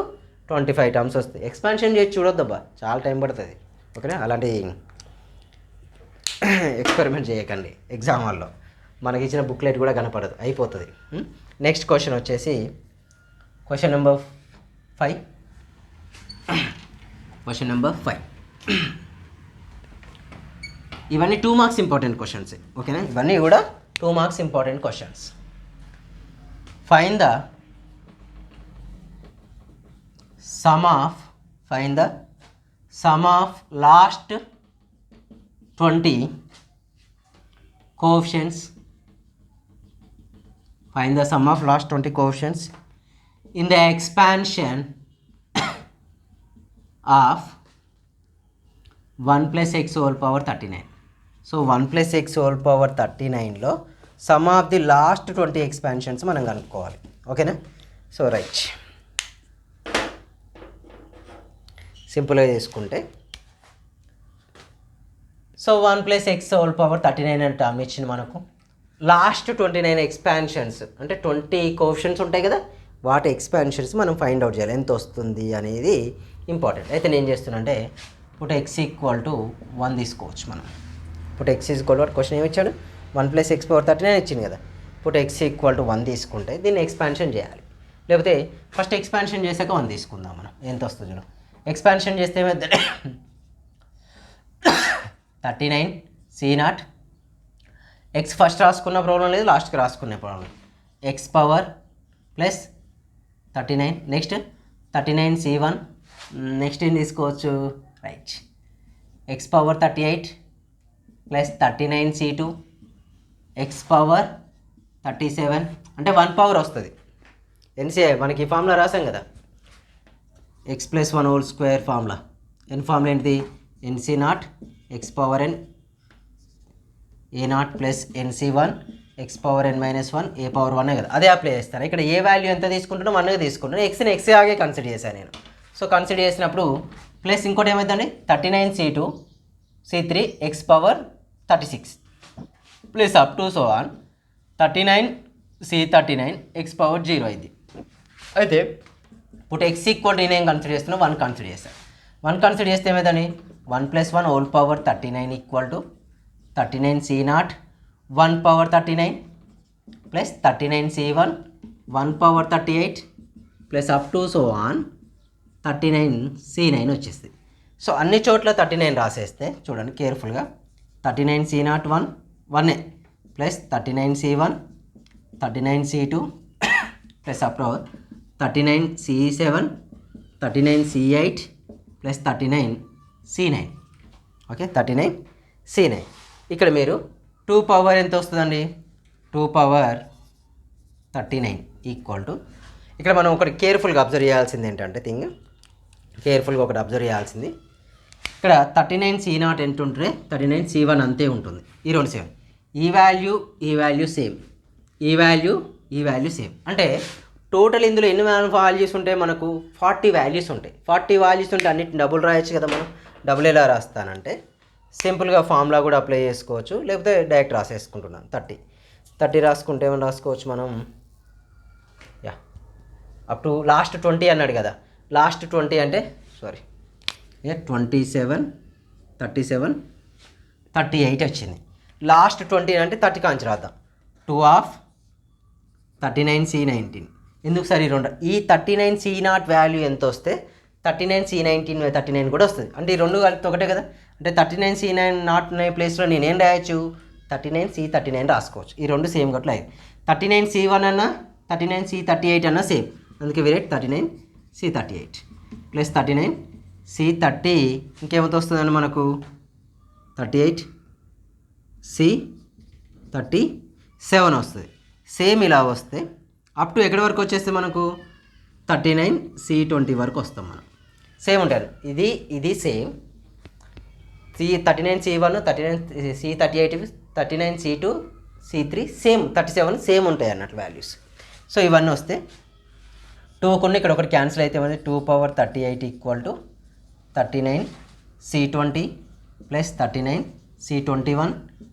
[SPEAKER 1] 25 టర్మ్స్ వస్తాయి. ఎక్స్పాన్షన్ చేసి చూడొద్దబ్బా, చాలా టైం పడుతుంది. ఓకేనా? అలాంటి ఎక్స్పెరిమెంట్ చేయకండి. ఎగ్జామ్ హాల్లో మనకి ఇచ్చిన బుక్లెట్ కూడా కనపడదు, అయిపోతుంది. నెక్స్ట్ క్వశ్చన్ వచ్చేసి క్వశ్చన్ నెంబర్ 5. ఇవన్నీ 2 మార్క్స్ ఇంపార్టెంట్ క్వశ్చన్స్. ఓకేనా? ఇవన్నీ కూడా 2 marks important questions. Find the sum of last 20 coefficients. Find the sum of last 20 coefficients in the expansion of 1 plus x whole power 39. So 1 plus x whole power 39లో sum of the last 20 expansions మనం కనుక్కోవాలి. ఓకేనా? So right, సింపుల్గా తీసుకుంటే so 1 plus x whole power 39 అంటే term ఇచ్చింది మనకు. Last 29 expansions అంటే 20 కోఎఫిషియెంట్స్ ఉంటాయి కదా, వాటి ఎక్స్పాన్షన్స్ మనం ఫైండ్ అవుట్ చేయాలి ఎంత వస్తుంది అనేది ఇంపార్టెంట్. అయితే నేను చేస్తున్నా అంటే ఇప్పుడు x = 1 తీసుకోవచ్చు మనం. ఇప్పుడు x = క్వశ్చన్ ఏమి ఇచ్చాడు, 1 + x⁻39 ఇచ్చింది కదా. ఇప్పుడు x = 1 తీసుకుంటే దీన్ని ఎక్స్పాన్షన్ చేయాలి, లేకపోతే ఫస్ట్ ఎక్స్పాన్షన్ చేశాక 1 తీసుకుందాం మనం. ఎంత వస్తుంది చూడు, ఎక్స్పాన్షన్ చేస్తే ఏమైతే 39 C0 x ఫస్ట్ రాసుకున్న ప్రాబ్లం లేదు, లాస్ట్కి రాసుకునే problem. x power plus 39 next 39 C1 next ఏం తీసుకోవచ్చు, right, x power 38 plus 39 C2 x power 37 అంటే 1 పవర్ వస్తుంది. ఎన్సీఐ మనకి ఫార్ములా రాసాం కదా, x + 1² ఫార్ములా. ఎన్ ఫార్ములా ఏంటిది, NC0 x power n A0 plus NC1 x power n - 1 a power 1 కదా, అదే అప్లై చేస్తాను. ఇక్కడ ఏ వాల్యూ ఎంత తీసుకుంటున్నా 1 తీసుకుంటాను, ఎక్స్ని ఎక్స్ ఆగే కన్సిడర్ చేశాను నేను. సో కన్సిడర్ చేసినప్పుడు ప్లస్ ఇంకోటి ఏమవుతుందండి 39 C2 C3 x power 36 plus up to so on 39 C39 x power 0 అయింది. అయితే ఇప్పుడు x = నేను కన్సిడర్ చేస్తున్నా 1 కన్సిడర్ చేస్తాను. 1 కన్సిడర్ చేస్తే ఏమవుతుంది 1 + 1 whole power 39 = 39 C0 1 power 39 plus 39 C1 1 power 38 plus up to so on 39 C9 వచ్చేస్తుంది. సో అన్ని చోట్ల 39 రాసేస్తే చూడండి కేర్ఫుల్గా, 39 C0 1 plus 39 C1 39 C2 plus up to 39 C7 39 C8 plus 39 C9. Okay, 39 C9. ఇక్కడ మీరు 2 పవర్ ఎంత వస్తుందండి, 2 పవర్ 39 = ఇక్కడ మనం ఒకటి కేర్ఫుల్గా అబ్జర్వ్ చేయాల్సింది ఏంటంటే కేర్ఫుల్గా ఒకటి అబ్జర్వ్ చేయాల్సింది, ఇక్కడ 39 C0 ఎంత ఉంటే 39 C1 అంతే ఉంటుంది. ఈ రెండు సేమ్, ఈ వాల్యూ సేమ్, ఈ వాల్యూ సేమ్. అంటే టోటల్ ఇందులో ఎన్ని వాల్యూస్ ఉంటాయి, మనకు 40 వాల్యూస్ ఉంటాయి. 40 వాల్యూస్ ఉంటే అన్నిటిని డబుల్ రాయొచ్చు కదా. మనం డబుల్ ఎలా రాస్తానంటే సింపుల్గా ఫార్ములా కూడా అప్లై చేసుకోవచ్చు, లేకపోతే డైరెక్ట్ రాసేసుకుంటున్నాను. 30 రాసుకుంటే ఏమైనా రాసుకోవచ్చు మనం, యా అప్ టు లాస్ట్ 20 అన్నాడు కదా, లాస్ట్ 20 అంటే 27 37 38 వచ్చింది. లాస్ట్ 20 అంటే 30 కాంచి రాద్దాం, 2 ఆఫ్ 39 C19. ఎందుకు సార్ ఈ 39 C0 వాల్యూ ఎంత వస్తే 39 C19 39 కూడా వస్తుంది. అంటే ఈ రెండు కలిపి ఒకటే కదా. అంటే 39 C0 ప్లేస్లో నేను ఏం రాయొచ్చు, 39 C39 రాసుకోవచ్చు. ఈ రెండు సేమ్ గట్ల అయ్యి 39 C1 అన్నా 39 C38 అన్నా సేమ్, అందుకే వేరేట్ 39 C38 ప్లస్ 39 C30 ఇంకేమైతే వస్తుందండి మనకు 38 C37 వస్తుంది. సేమ్ ఇలా వస్తే అప్ టు ఎక్కడి వరకు వచ్చేస్తే మనకు 39 C20 వరకు వస్తాం మనం. సేమ్ ఉంటుంది, ఇది same. C39 C1 39 C38 39 C2 C3 same 37 same ఉంటాయి అన్నట్లు వాల్యూస్. సో ఇవన్నీ వస్తే 2 కొన్ని ఇక్కడ ఒకటి క్యాన్సిల్ అయితే 2 power 38 = 39 C20 plus 39 C21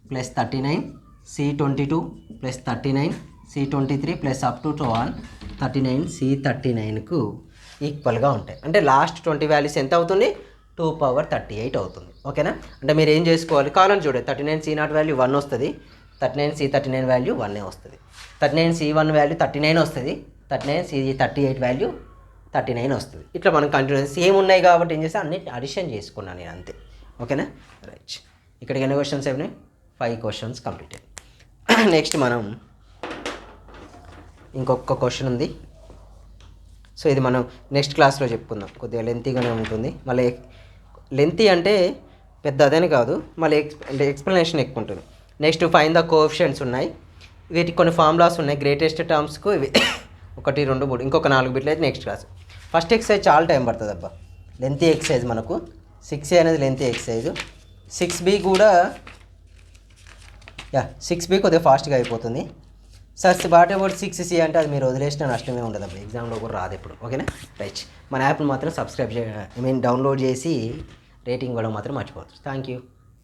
[SPEAKER 1] plus 39 C22 plus 39 C23 plus up to 39 C39కు ఈక్వల్గా ఉంటాయి. అంటే లాస్ట్ 20 వాల్యూస్ ఎంత అవుతుంది, 2 పవర్ 38 అవుతుంది. ఓకేనా. అంటే మీరు ఏం చేసుకోవాలి, కాలం చూడండి, 39 C0 వాల్యూ 1 వస్తుంది, 39 C39 వాల్యూ 1 వస్తుంది, 39 C1 వాల్యూ 39 వస్తుంది, 39 C38 వాల్యూ 39 వస్తుంది. ఇట్లా మనం కంటిన్యూస్ సేమ్ ఉన్నాయి కాబట్టి ఏం చేస్తే అన్ని అడిషన్ చేసుకున్నాను నేను అంతే. ఓకేనా, రైట్. ఇక్కడికి ఎన్ని క్వశ్చన్స్ అయినాయి, 5 క్వశ్చన్స్ కంప్లీటెడ్. నెక్స్ట్ మనం ఇంకొక క్వశ్చన్ ఉంది. సో ఇది మనం నెక్స్ట్ క్లాస్లో చెప్పుకుందాం, కొద్దిగా లెంతీగానే ఉంటుంది. మళ్ళీ లెంతీ అంటే పెద్ద అదని కాదు, మళ్ళీ ఎక్స్ప్లెనేషన్ ఎక్కువ ఉంటుంది. నెక్స్ట్ ఫైండ్ ద కోఎఫిషియెంట్స్ ఉన్నాయి, వీటికి కొన్ని ఫార్ములాస్ ఉన్నాయి. గ్రేటెస్ట్ టర్మ్స్కు ఇవి 1 2 3 ఇంకొక 4 బిట్లు అయితే నెక్స్ట్ క్లాస్. ఫస్ట్ ఎక్సర్సైజ్ చాలా టైం పడుతుంది అబ్బా, లెంతీ ఎక్సర్సైజ్ మనకు 6A అనేది లెంతీ ఎక్సర్సైజ్. 6B కూడా 6B కొద్దిగా ఫాస్ట్గా అయిపోతుంది. సార్ వాట్ అబౌట్ 6C అంటే అది మీరు వదిలేసిన నష్టమే ఉండదు అప్పుడు, ఎగ్జామ్లో కూడా రాదు ఎప్పుడు. ఓకేనా, రైట్. మన యాప్ని మాత్రం సబ్స్క్రైబ్ డౌన్లోడ్ చేసి రేటింగ్ ఇవ్వడం మాత్రం మర్చిపోవచ్చు. Thank you.